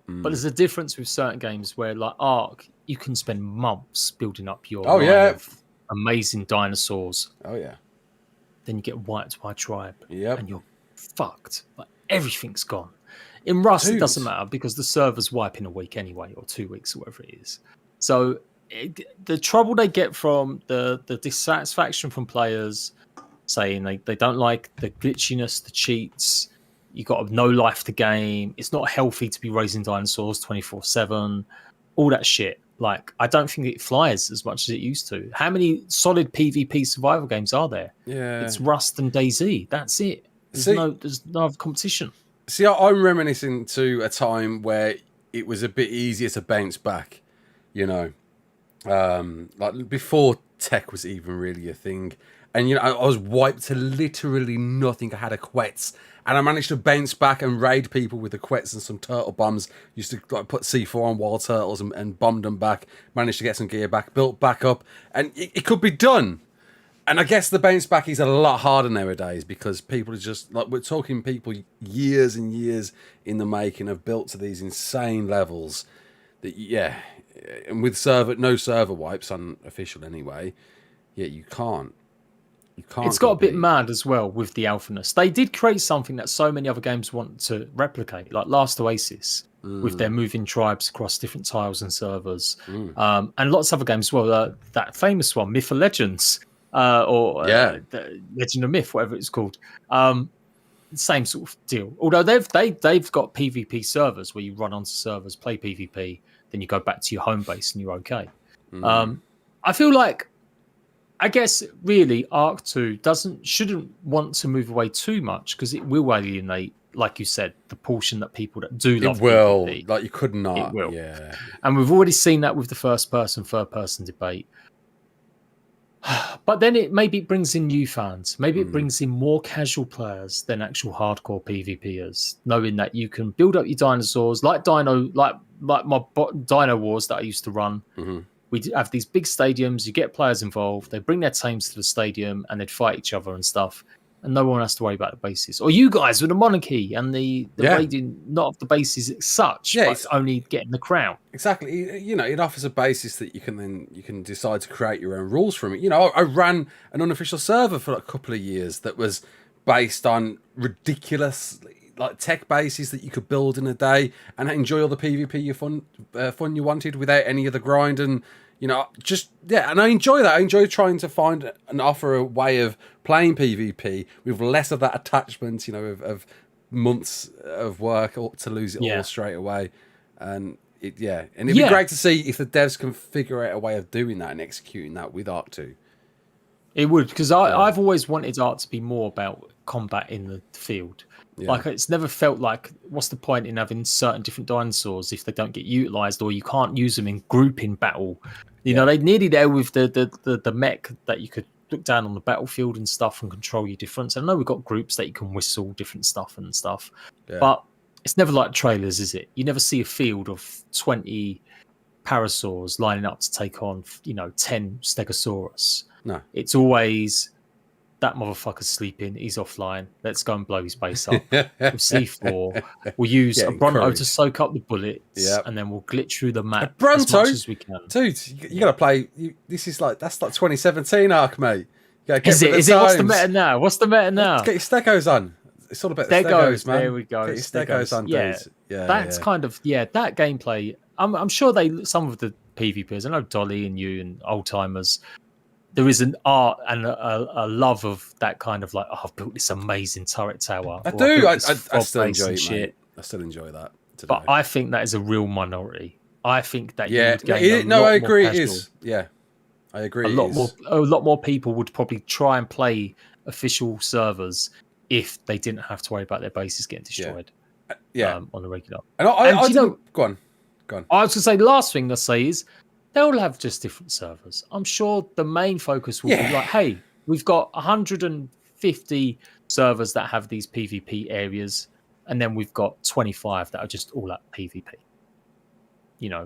But there's a difference with certain games where, like ARK, you can spend months building up your line of amazing dinosaurs. Oh, yeah. Then you get wiped by a tribe. Yep. And you're fucked. Like, everything's gone. In Rust, it doesn't matter because the servers wipe in a week anyway, or 2 weeks, or whatever it is. So the trouble they get from the dissatisfaction from players saying they don't like the glitchiness, the cheats, you got no life to game, it's not healthy to be raising dinosaurs 24/7, all that shit. Like, I don't think it flies as much as it used to. How many solid PvP survival games are there? Yeah, it's Rust and DayZ. That's it. There's no other competition. See, I'm reminiscing to a time where it was a bit easier to bounce back, like before tech was even really a thing. And, I was wiped to literally nothing. I had a quets, and I managed to bounce back and raid people with the quets and some turtle bombs. Used to put C4 on wild turtles and bombed them back. Managed to get some gear back, built back up, and it could be done. And I guess the bounce back is a lot harder nowadays because people are just, like, we're talking people years and years in the making have built to these insane levels that, and with no server wipes, unofficial anyway, you can't. It's got a bit mad as well with the alphaness. They did create something that so many other games want to replicate, like Last Oasis, with their moving tribes across different tiles and servers. And lots of other games as well. That famous one, Myth of Legends, or the Legend of Myth, whatever it's called. Same sort of deal. Although they've got PvP servers where you run onto servers, play PvP, then you go back to your home base and you're okay. I feel like, I guess really ARK 2 shouldn't want to move away too much because it will alienate, like you said, the portion that people that do love PvP. Like you could not. It will. Yeah. And we've already seen that with the first person, third person debate. But then maybe it brings in new fans. Maybe it brings in more casual players than actual hardcore PvPers, knowing that you can build up your dinosaurs like my Dino Wars that I used to run. We have these big stadiums. You get players involved. They bring their teams to the stadium and they'd fight each other and stuff. And no one has to worry about the bases. Or you guys with the monarchy and the raiding, not of the bases as such, but it's only getting the crown. Exactly. You know, it offers a basis that you can decide to create your own rules from it. You know, I ran an unofficial server for a couple of years that was based on ridiculous like tech bases that you could build in a day and enjoy all the PvP fun you wanted without any of the grind and. You know, and I enjoy that. I enjoy trying to find and offer a way of playing PvP with less of that attachment, you know, of months of work to lose it all straight away. And it'd be great to see if the devs can figure out a way of doing that and executing that with ARK 2. It would, because I've always wanted ARK to be more about combat in the field. Yeah. Like, it's never felt like, what's the point in having certain different dinosaurs if they don't get utilized or you can't use them in grouping battle? You know, they nearly there with the mech that you could look down on the battlefield and stuff and control your difference. I know we've got groups that you can whistle different stuff and stuff, but it's never like trailers, is it? You never see a field of 20 parasaurs lining up to take on, 10 stegosaurus. No. It's always... that motherfucker's sleeping, he's offline, let's go and blow his base up. With C4, we'll use a Bronto to soak up the bullets, and then we'll glitch through the map as much as we can. Dude, you got to play, that's like 2017 ARK, mate. Is it? What's the meta now? Get your stegos on. It's all about the stegos, man. There we go. Get your stegos on, dude. That's kind of, that gameplay, I'm sure some of the PvPers, I know Dolly and you and old timers, there is an art and a love of that kind of like, I've built this amazing turret tower. I do. I still enjoy it, mate. I still enjoy that. But I think that is a real minority. I think that I agree. It is. Yeah, I agree. A lot more people would probably try and play official servers if they didn't have to worry about their bases getting destroyed. On the regular. And go on. I was going to say the last thing to say is, they'll have just different servers. I'm sure the main focus will be like, hey, we've got 150 servers that have these PvP areas, and then we've got 25 that are just all at PvP.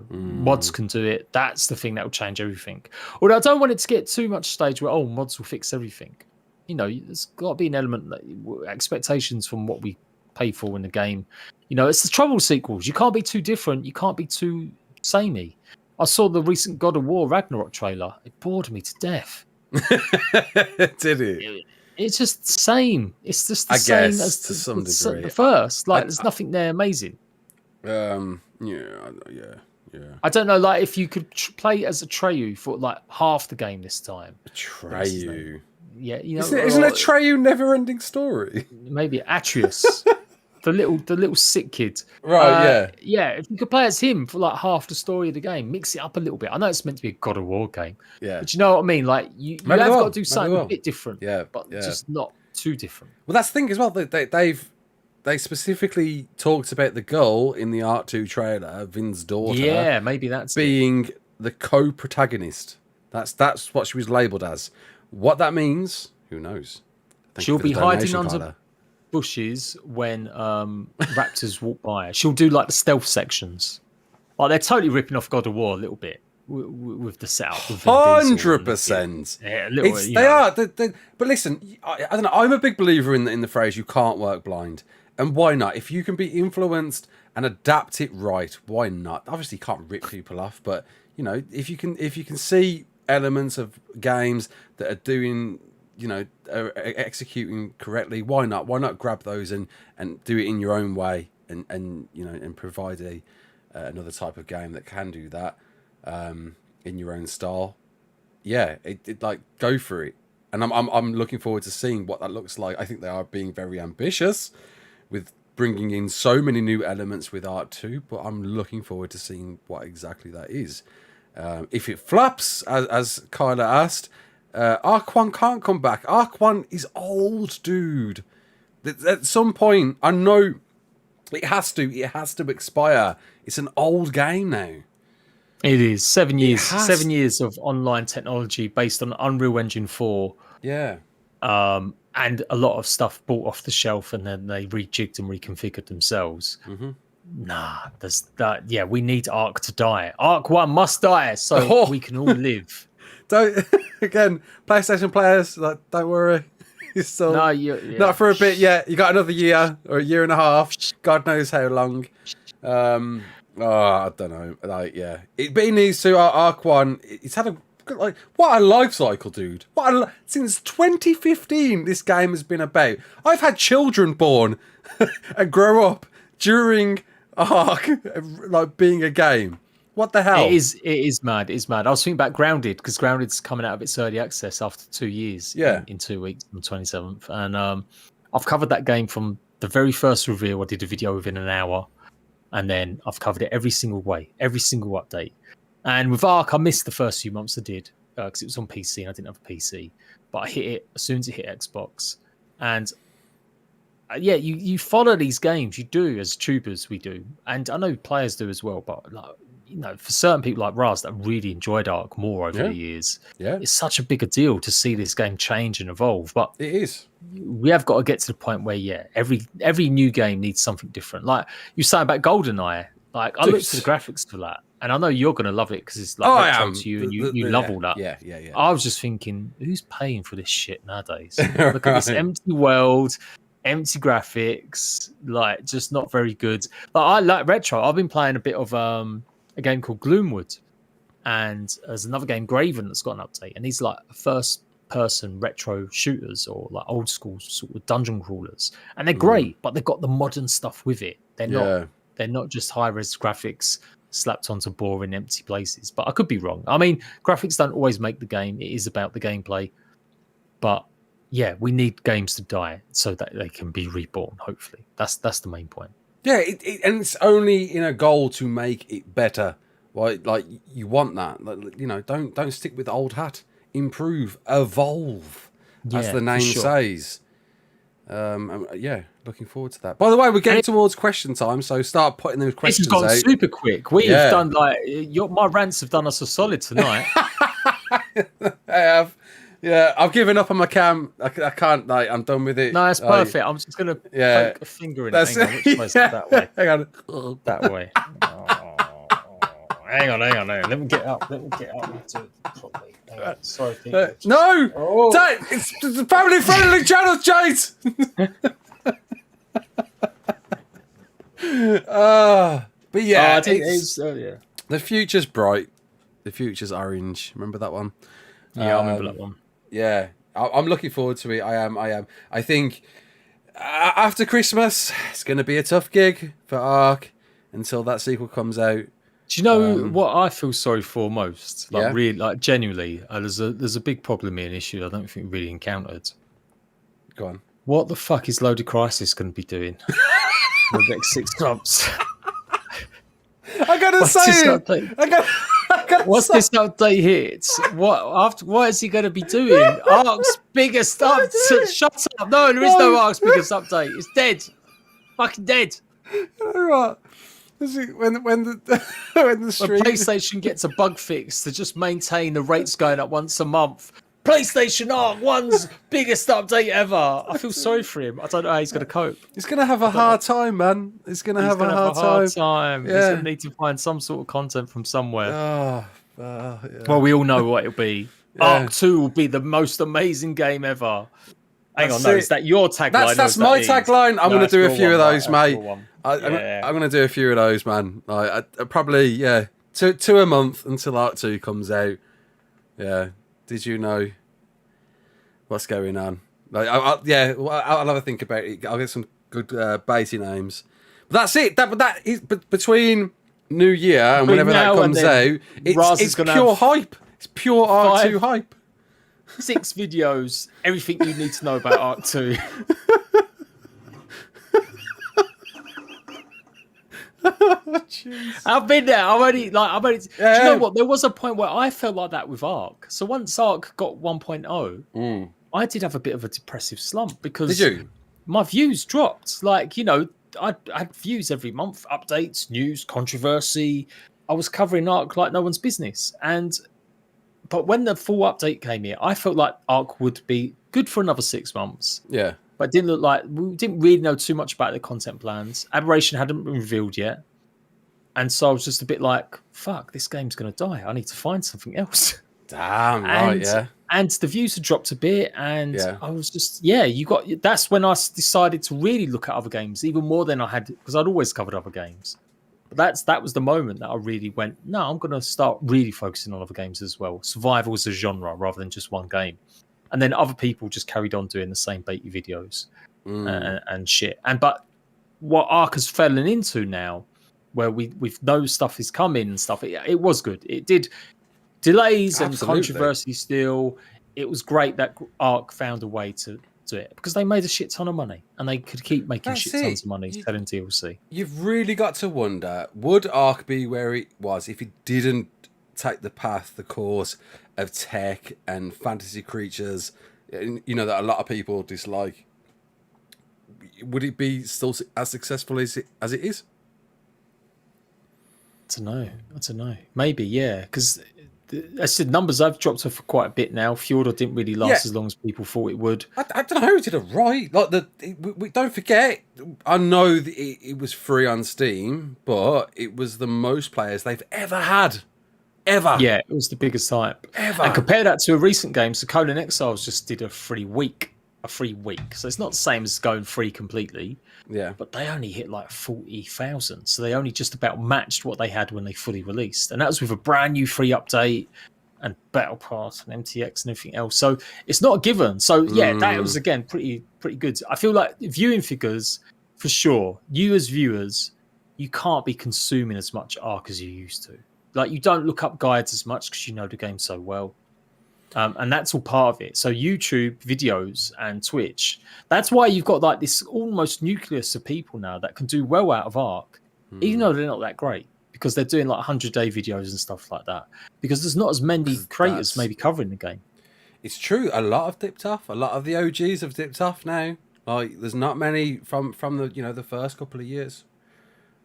Mods can do it. That's the thing that will change everything. Although I don't want it to get too much stage where, mods will fix everything. There's got to be an element that expectations from what we pay for in the game. It's the trouble sequels. You can't be too different. You can't be too samey. I saw the recent God of War Ragnarok trailer. It bored me to death. Did it? It's just the same. It's just the same as to some degree. The first. There's nothing there amazing. Yeah. I don't know, if you could play as Atreyu for half the game this time. Atreyu. Yeah, isn't Atreyu never-ending story? Maybe Atreus. The little sick kid. Right, Yeah, if you could play as him for half the story of the game, mix it up a little bit. I know it's meant to be a God of War game. Yeah. But you know what I mean? You have got to do something a bit different. Yeah. But just not too different. Well, that's the thing as well. They specifically talked about the girl in the ARK 2 trailer, Vin's daughter. Yeah, maybe that's being the co-protagonist. That's what she was labelled as. What that means, who knows? She'll be hiding under bushes when raptors walk by. She'll do the stealth sections. They're totally ripping off God of War a little bit with the setup. 100%. Yeah, a little. They are. But listen, I don't know. I'm a big believer in the phrase "you can't work blind," and why not? If you can be influenced and adapt it right, why not? Obviously, you can't rip people off, but if you can see elements of games that are doing. Are executing correctly, why not? Why not grab those and do it in your own way and provide another type of game that can do that in your own style? Yeah, go for it. and I'm looking forward to seeing what that looks like. I think they are being very ambitious with bringing in so many new elements with ARK 2, but I'm looking forward to seeing what exactly that is. If it flops, as Kyla asked, ARK 1 can't come back. ARK 1 is old, dude. At some point, I know it has to expire. It's an old game now. It is 7 years. 7 years of online technology based on Unreal Engine 4. Yeah. And a lot of stuff bought off the shelf, and then they rejigged and reconfigured themselves. Mm-hmm. Nah, there's that. Yeah, we need ARK to die. ARK 1 must die so we can all live. Don't again, PlayStation players. Like, don't worry. You're still not for a bit yet. You got another year or a year and a half. God knows how long. I don't know. Like, yeah, but it needs to. ARK 1. It's had a. Like, what a life cycle, dude. Since 2015 this game has been about. I've had children born and grow up during ARK, like being a game. What the hell? It is mad. It's mad. I was thinking about Grounded, because Grounded's coming out of its early access after 2 years. Yeah. In 2 weeks on the 27th. And I've covered that game from the very first reveal. I did a video within an hour, and then I've covered it every single way, every single update. And with ARK, I missed the first few months I did, because it was on PC and I didn't have a PC. But I hit it as soon as it hit Xbox. And yeah, you follow these games. You do, as tubers, we do. And I know players do as well. But, like, you know, for certain people like Raz that really enjoyed ARK more over the years, it's such a bigger deal to see this game change and evolve. But it is. We have got to get to the point where, every new game needs something different. Like you say about GoldenEye. Like, I looked at the graphics for that. And I know you're going to love it because it's like retro to you, and you love all that. Yeah. I was just thinking, who's paying for this shit nowadays? Look at this empty world, empty graphics, like just not very good. But I like retro. I've been playing a bit of a game called Gloomwood, and there's another game, Graven, that's got an update, and these like first-person retro shooters or like old school sort of dungeon crawlers, and they're great, but they've got the modern stuff with it. They're not just high-res graphics slapped onto boring empty places. But I could be wrong. I mean, graphics don't always make the game. It is about the gameplay. But yeah, we need games to die so that they can be reborn, hopefully. That's the main point. Yeah, and it's only in a goal to make it better. Like you want that. Like, you know, don't stick with the old hat. Improve, evolve, as the name says. Looking forward to that. By the way, we're getting towards question time, so start putting those questions out. This has gone super quick. We've done my rants have done us a solid tonight. I have. Yeah, I've given up on my cam. I can't. Like, I'm done with it. No, it's perfect. I'm just gonna poke a finger in it. Hang on, which way? That way. Hang on. That way. Hang on. Let me get up. And do it properly. Sorry, people. No! Don't! It's a family-friendly channel, Jade! But yeah, the future's bright. The future's orange. Remember that one? Yeah, I remember that one. Yeah, I'm looking forward to it. I am. I think after Christmas, it's going to be a tough gig for ARK until that sequel comes out. Do you know what I feel sorry for most? Like, really, like genuinely, there's a big problem here, an issue I don't think we really encountered. Go on. What the fuck is Loaded Crisis going to be doing for the next 6 months? I gotta say it. Once this update hits, what is he going to be doing? ARK's biggest update. Shut up! No, there is no ARK's biggest update. It's dead. Fucking dead. You know what? When the stream... PlayStation gets a bug fix to just maintain the rates going up once a month. PlayStation ARK 1's biggest update ever. I feel sorry for him. I don't know how he's going to cope. He's going to have a hard time, man. He's going to have a hard time. Yeah. He's going to need to find some sort of content from somewhere. Yeah. Well, we all know what it'll be. ARK 2 will be the most amazing game ever. Hang on, is that your tagline? That's my tagline. I'm going to do a few of those, mate. I'm going to do a few of those, man. I probably, two a month until ARK 2 comes out. Yeah. Did you know what's going on? Like, I'll have a think about it. I'll get some good baity names. But that's it. That is between New Year and whenever that comes out. It's pure hype. It's pure ARK 2 hype. 6 videos, everything you need to know about Ark 2. I've been there. Do you know what? There was a point where I felt like that with Ark. So once Ark got 1.0, I did have a bit of a depressive slump because my views dropped. Like, I had views every month, updates, news, controversy. I was covering Ark like no one's business. But when the full update came here, I felt like Ark would be good for another 6 months. Yeah. But it didn't look like, we didn't really know too much about the content plans. Aberration hadn't been revealed yet. And so I was just a bit like, fuck, this game's going to die. I need to find something else. Damn, right, yeah. And the views had dropped a bit. And I was just, that's when I decided to really look at other games, even more than I had, because I'd always covered other games. But that was the moment that I really went, no, I'm going to start really focusing on other games as well. Survival as a genre rather than just one game. And then other people just carried on doing the same baity videos and shit. But what Ark has fallen into now, where we know stuff is coming and stuff, it was good. It did delays and controversy still. It was great that Ark found a way to do it because they made a shit ton of money and they could keep making tons of money selling DLC. You've really got to wonder, would Ark be where it was if it didn't take the course of tech and fantasy creatures, that a lot of people dislike? Would it be still as successful as it is? I don't know. Maybe, yeah. Because I said numbers have dropped off for quite a bit now. Fjordor didn't really last as long as people thought it would. I don't know who did it right. We don't forget. I know that it was free on Steam, but it was the most players they've ever had. Ever. Yeah, it was the biggest hype. Ever. And compare that to a recent game. So Conan Exiles just did a free week. So it's not the same as going free completely. Yeah. But they only hit like 40,000. So they only just about matched what they had when they fully released. And that was with a brand new free update and Battle Pass and MTX and everything else. So it's not a given. So yeah, that was again pretty good. I feel like viewing figures, for sure, you as viewers, you can't be consuming as much Ark as you used to. Like, you don't look up guides as much because you know the game so well. And that's all part of it. So YouTube videos and Twitch, that's why you've got like this almost nucleus of people now that can do well out of Ark, even though they're not that great, because they're doing like 100-day videos and stuff like that. Because there's not as many creators maybe covering the game. It's true. A lot have dipped off. A lot of the OGs have dipped off now. Like, there's not many from the the first couple of years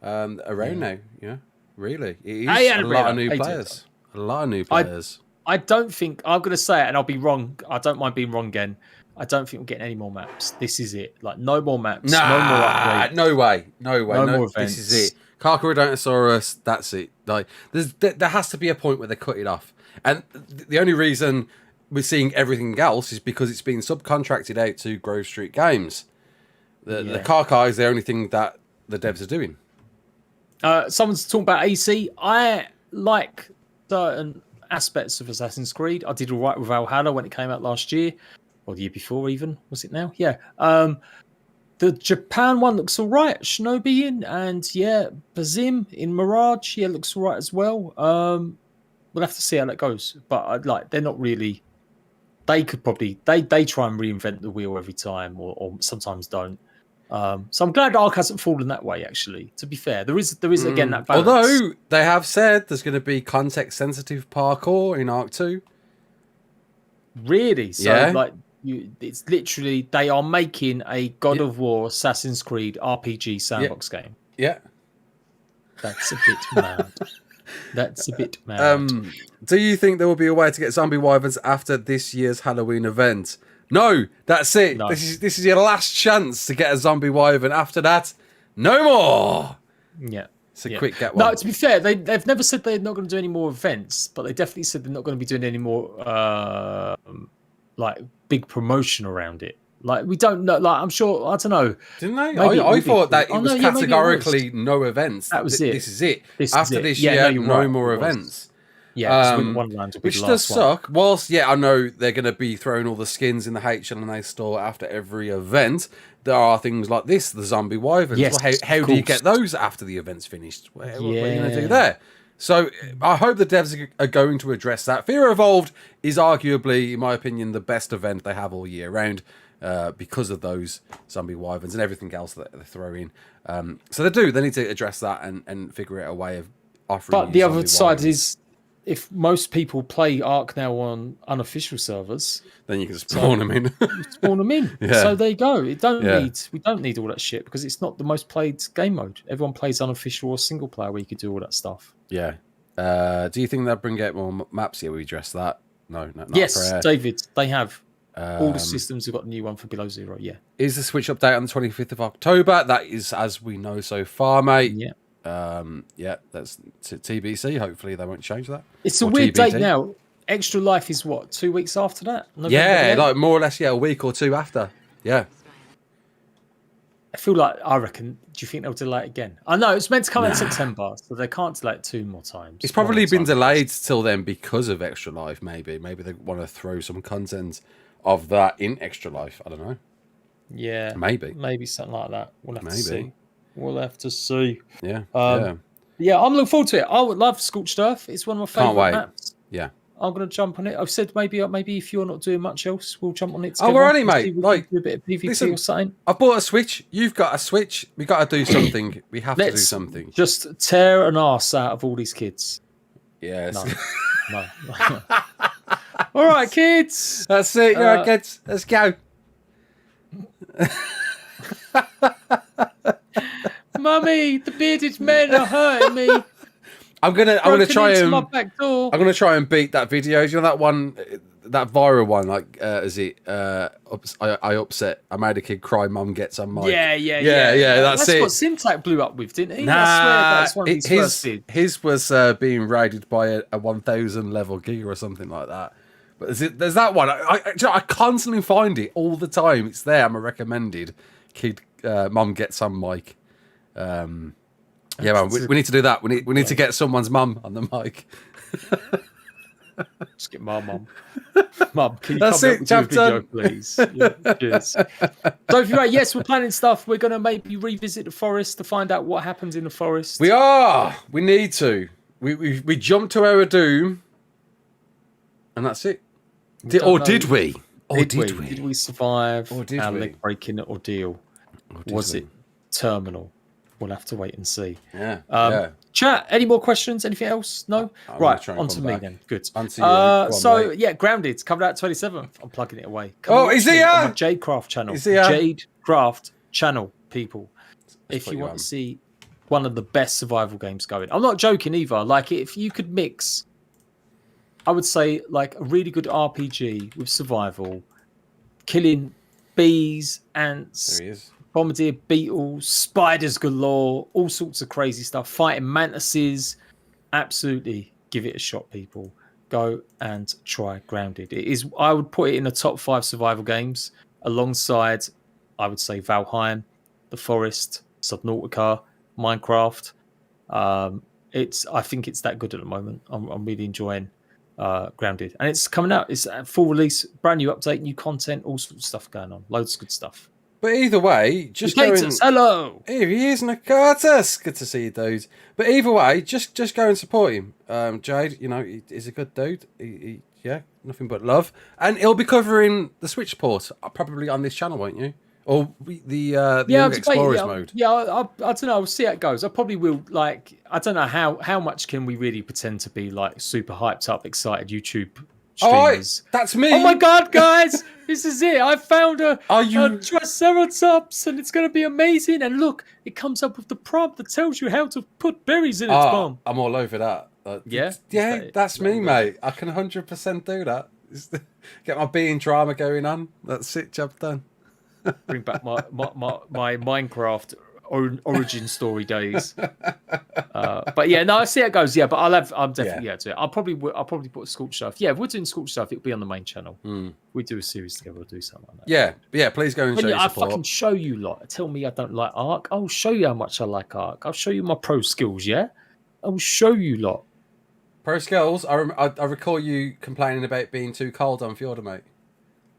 around now. Yeah, really, it is a lot of new players. A lot of new players. I don't think, I'm going to say it and I'll be wrong. I don't mind being wrong again. I don't think we're getting any more maps. This is it. Like, no more maps. No more upgrades. No way. No more events. This is it. Carcharodontosaurus, that's it. Like, there has to be a point where they cut it off. And the only reason we're seeing everything else is because it's been subcontracted out to Grove Street Games. The Carcar is the only thing that the devs are doing. Someone's talking about AC. I like certain aspects of Assassin's Creed. I did all right with Valhalla when it came out last year, or the year before even. Was it now? Yeah. The Japan one looks all right. Shinobi and Bazim in Mirage, looks all right as well. We'll have to see how that goes. But they're not really. They could probably they try and reinvent the wheel every time, or sometimes don't. So I'm glad Ark hasn't fallen that way. Actually, to be fair, there is again that balance. Although they have said there's going to be context-sensitive parkour in Ark 2. Really? So it's literally they are making a God of War Assassin's Creed RPG sandbox game. Yeah, that's a bit mad. That's a bit mad. Do you think there will be a way to get zombie wyverns after this year's Halloween event? No, that's it. No. This is your last chance to get a zombie wyvern. After that, no more. Yeah. It's a quick get one. No, to be fair, they've never said they're not going to do any more events, but they definitely said they're not going to be doing any more big promotion around it. Like, we don't know. Like, I'm sure, I don't know. Didn't they? I thought that it was categorically no events. That was it. This is it. After this year, no more events. Yeah, Wonderland will be which does suck. Whilst, I know they're going to be throwing all the skins in the HLNA store after every event, there are things like this, the zombie wyverns. Yes, well, how do you get those after the event's finished? What are you going to do there? So I hope the devs are going to address that. Fear Evolved is arguably, in my opinion, the best event they have all year round because of those zombie wyverns and everything else that they throw in. So they need to address that and figure out a way of offering. But the other side is, if most people play ARK now on unofficial servers, then you can spawn them in. Spawn them in. Yeah. So there you go. We don't need all that shit because it's not the most played game mode. Everyone plays unofficial or single player where you could do all that stuff. Yeah. Do you think they'll bring out more maps here? We address that? No, not yes, David. They have all the systems have got a new one for Below Zero. Yeah. Is the Switch update on the 25th of October? That is, as we know so far, mate. Yeah. That's TBC. Hopefully they won't change that. It's a weird date now. Extra Life is what, 2 weeks after that? November, like more or less, a week or two after. Yeah. I reckon, do you think they'll delay it again? I know it's meant to come in September, so they can't delay it 2 more times. It's probably been delayed till then because of Extra Life, maybe. Maybe they want to throw some content of that in Extra Life. I don't know. Yeah. Maybe something like that. We'll have to see. We'll have to see. Yeah. Yeah, I'm looking forward to it. I would love Scorched Earth. It's one of my favourite maps. Yeah. I'm going to jump on it. I've said maybe if you're not doing much else, we'll jump on it together. Oh, we're on it, mate. Like, do a bit of PvP or something. I bought a Switch. You've got a Switch. We got to do something. We have to do something. Just tear an arse out of all these kids. Yes. No. All right, kids. That's it. All right, kids. Let's go. Mummy, the bearded men are hurting me. I'm gonna try and beat that video. You know that one, that viral one. Like, is it? I upset. I made a kid cry. Mum gets on mic. Yeah. That's it. What Syntac blew up with, didn't he? Nah, I swear that's one of his first vids. His was being raided by a 1000 level giga or something like that. But there's that one. I constantly find it all the time. It's there. I'm a recommended kid. Mum gets on mic. Yeah, man, we need to do that. We need to get someone's mum on the mic. Just get my mum. Mum, can you come up with your video, please? Yeah, cheers. Don't forget, yes, we're planning stuff. We're going to maybe revisit the forest to find out what happens in the forest. We are. We need to. We jumped to our doom, and that's it. Did we? Did we survive our leg-breaking ordeal? Was it terminal? We'll have to wait and see. Yeah. Chat, any more questions? Anything else? No? Right, on to me then. Good. Grounded, coming out 27th. I'm plugging it away. Is he on my Jade Craft channel. Jade Craft channel, people. If you want to see one of the best survival games going. I'm not joking either. Like, if you could mix, I would say, like, a really good RPG with survival, killing bees, ants. There he is. Bombardier beetles, spiders galore, all sorts of crazy stuff, fighting mantises. Absolutely give it a shot, people. Go and try Grounded. It is, I would put it in the top 5 survival games alongside, I would say, Valheim, The Forest, Subnautica, Minecraft. I think it's that good at the moment. I'm really enjoying Grounded. And it's coming out. It's a full release, brand new update, new content, all sorts of stuff going on. Loads of good stuff. But either way, just go and... Hello! Here he is, Nakatus! Good to see you, dude. But either way, just go and support him. Jade, he's a good dude. He nothing but love. And he'll be covering the Switch port, probably on this channel, won't you? Or the Young Explorers mode. Yeah, I don't know. We'll see how it goes. I probably will, I don't know how much can we really pretend to be, super hyped up, excited YouTube streamers. That's me. Oh my God, guys, this is it. I found a Triceratops, and it's going to be amazing. And look, it comes up with the prompt that tells you how to put berries in its bomb. I'm all over that. That's me, mate. I can 100% do that. Get my bee and drama going on. That's it. Job done. Bring back my Minecraft origin story days. But yeah, no, I see how it goes. Yeah, but I'm definitely to it. I'll probably put Scorched stuff. Yeah, if we're doing Scorched stuff, it'll be on the main channel. We do a series together. We'll do something like that. Yeah. Please go and show your support. I fucking show you lot. Tell me I don't like ARK. I'll show you how much I like ARK. I'll show you my pro skills. Yeah, I'll show you lot. Pro skills. I recall you complaining about being too cold on Fjorda, mate.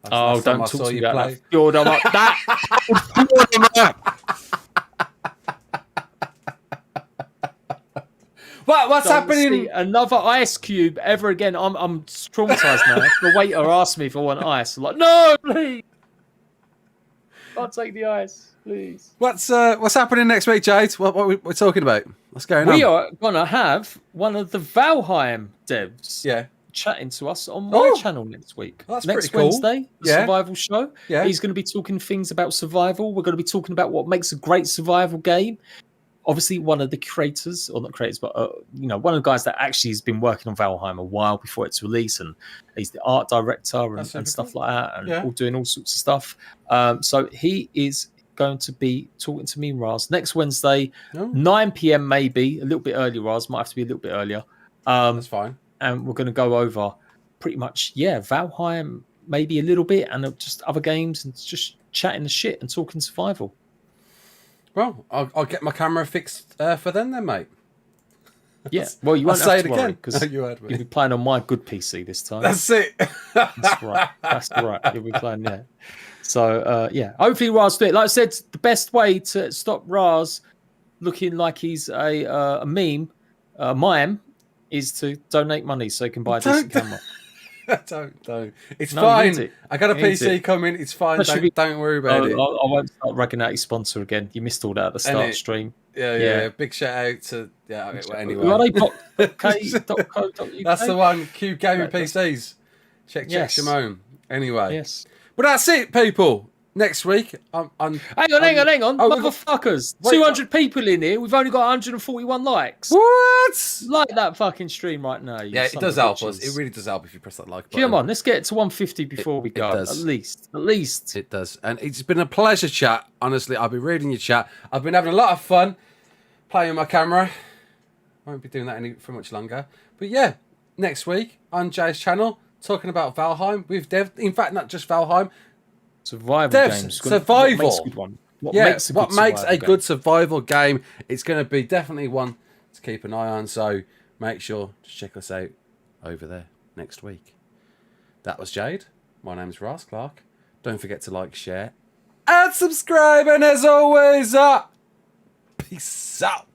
Don't talk to me about Fjorda. What's Don't happening? see another ice cube ever again. I'm traumatized now. The waiter asked me if I want ice. I'm like, no, please. I'll take the ice, please. What's happening next week, Jade? What we're talking about? What's going on? We are gonna have one of the Valheim devs chatting to us on my channel next week. That's next pretty cool. Wednesday, the survival show. Yeah. He's going to be talking things about survival. We're going to be talking about what makes a great survival game. Obviously, one of the creators, or not creators, but one of the guys that actually has been working on Valheim a while before its release, and he's the art director and stuff like that, and all doing all sorts of stuff. So he is going to be talking to me and Raz next Wednesday, 9 p.m. maybe, a little bit earlier. Raz might have to be a little bit earlier. That's fine. And we're going to go over pretty much, Valheim, maybe a little bit, and just other games, and just chatting the shit and talking survival. Well, I'll get my camera fixed for then, mate. Yeah. Well, you won't I'll say have it to worry, again because you'll be playing on my good PC this time. That's it. That's right. That's right. You'll be playing there. So, hopefully Raz do it. Like I said, the best way to stop Raz looking like he's a meme, is to donate money so he can buy a decent camera. Don't. It's fine. I got a PC coming. It's fine. Don't worry about it. I won't start ragging out your sponsor again. You missed all that at the start stream. Yeah. Big shout out to anyway. Are That's the one. Cube Gaming PCs. Check Shimon. Anyway. Yes. But that's it, people. Next week, hang on, motherfuckers! 200 people in here. We've only got 141 likes. What? Like that fucking stream right now. It does help us. It really does help if you press that like button. Come on, let's get to 150 before we go. At least. It does. And it's been a pleasure, chat. Honestly, I've been reading your chat. I've been having a lot of fun playing with my camera. Won't be doing that for much longer. But yeah, next week on Jay's channel, talking about Valheim with Dev. In fact, not just Valheim. Survival games. Survival. What makes a good survival game? It's going to be definitely one to keep an eye on. So make sure to check us out over there next week. That was Jade. My name's Ross Clark. Don't forget to like, share, and subscribe. And as always, peace out.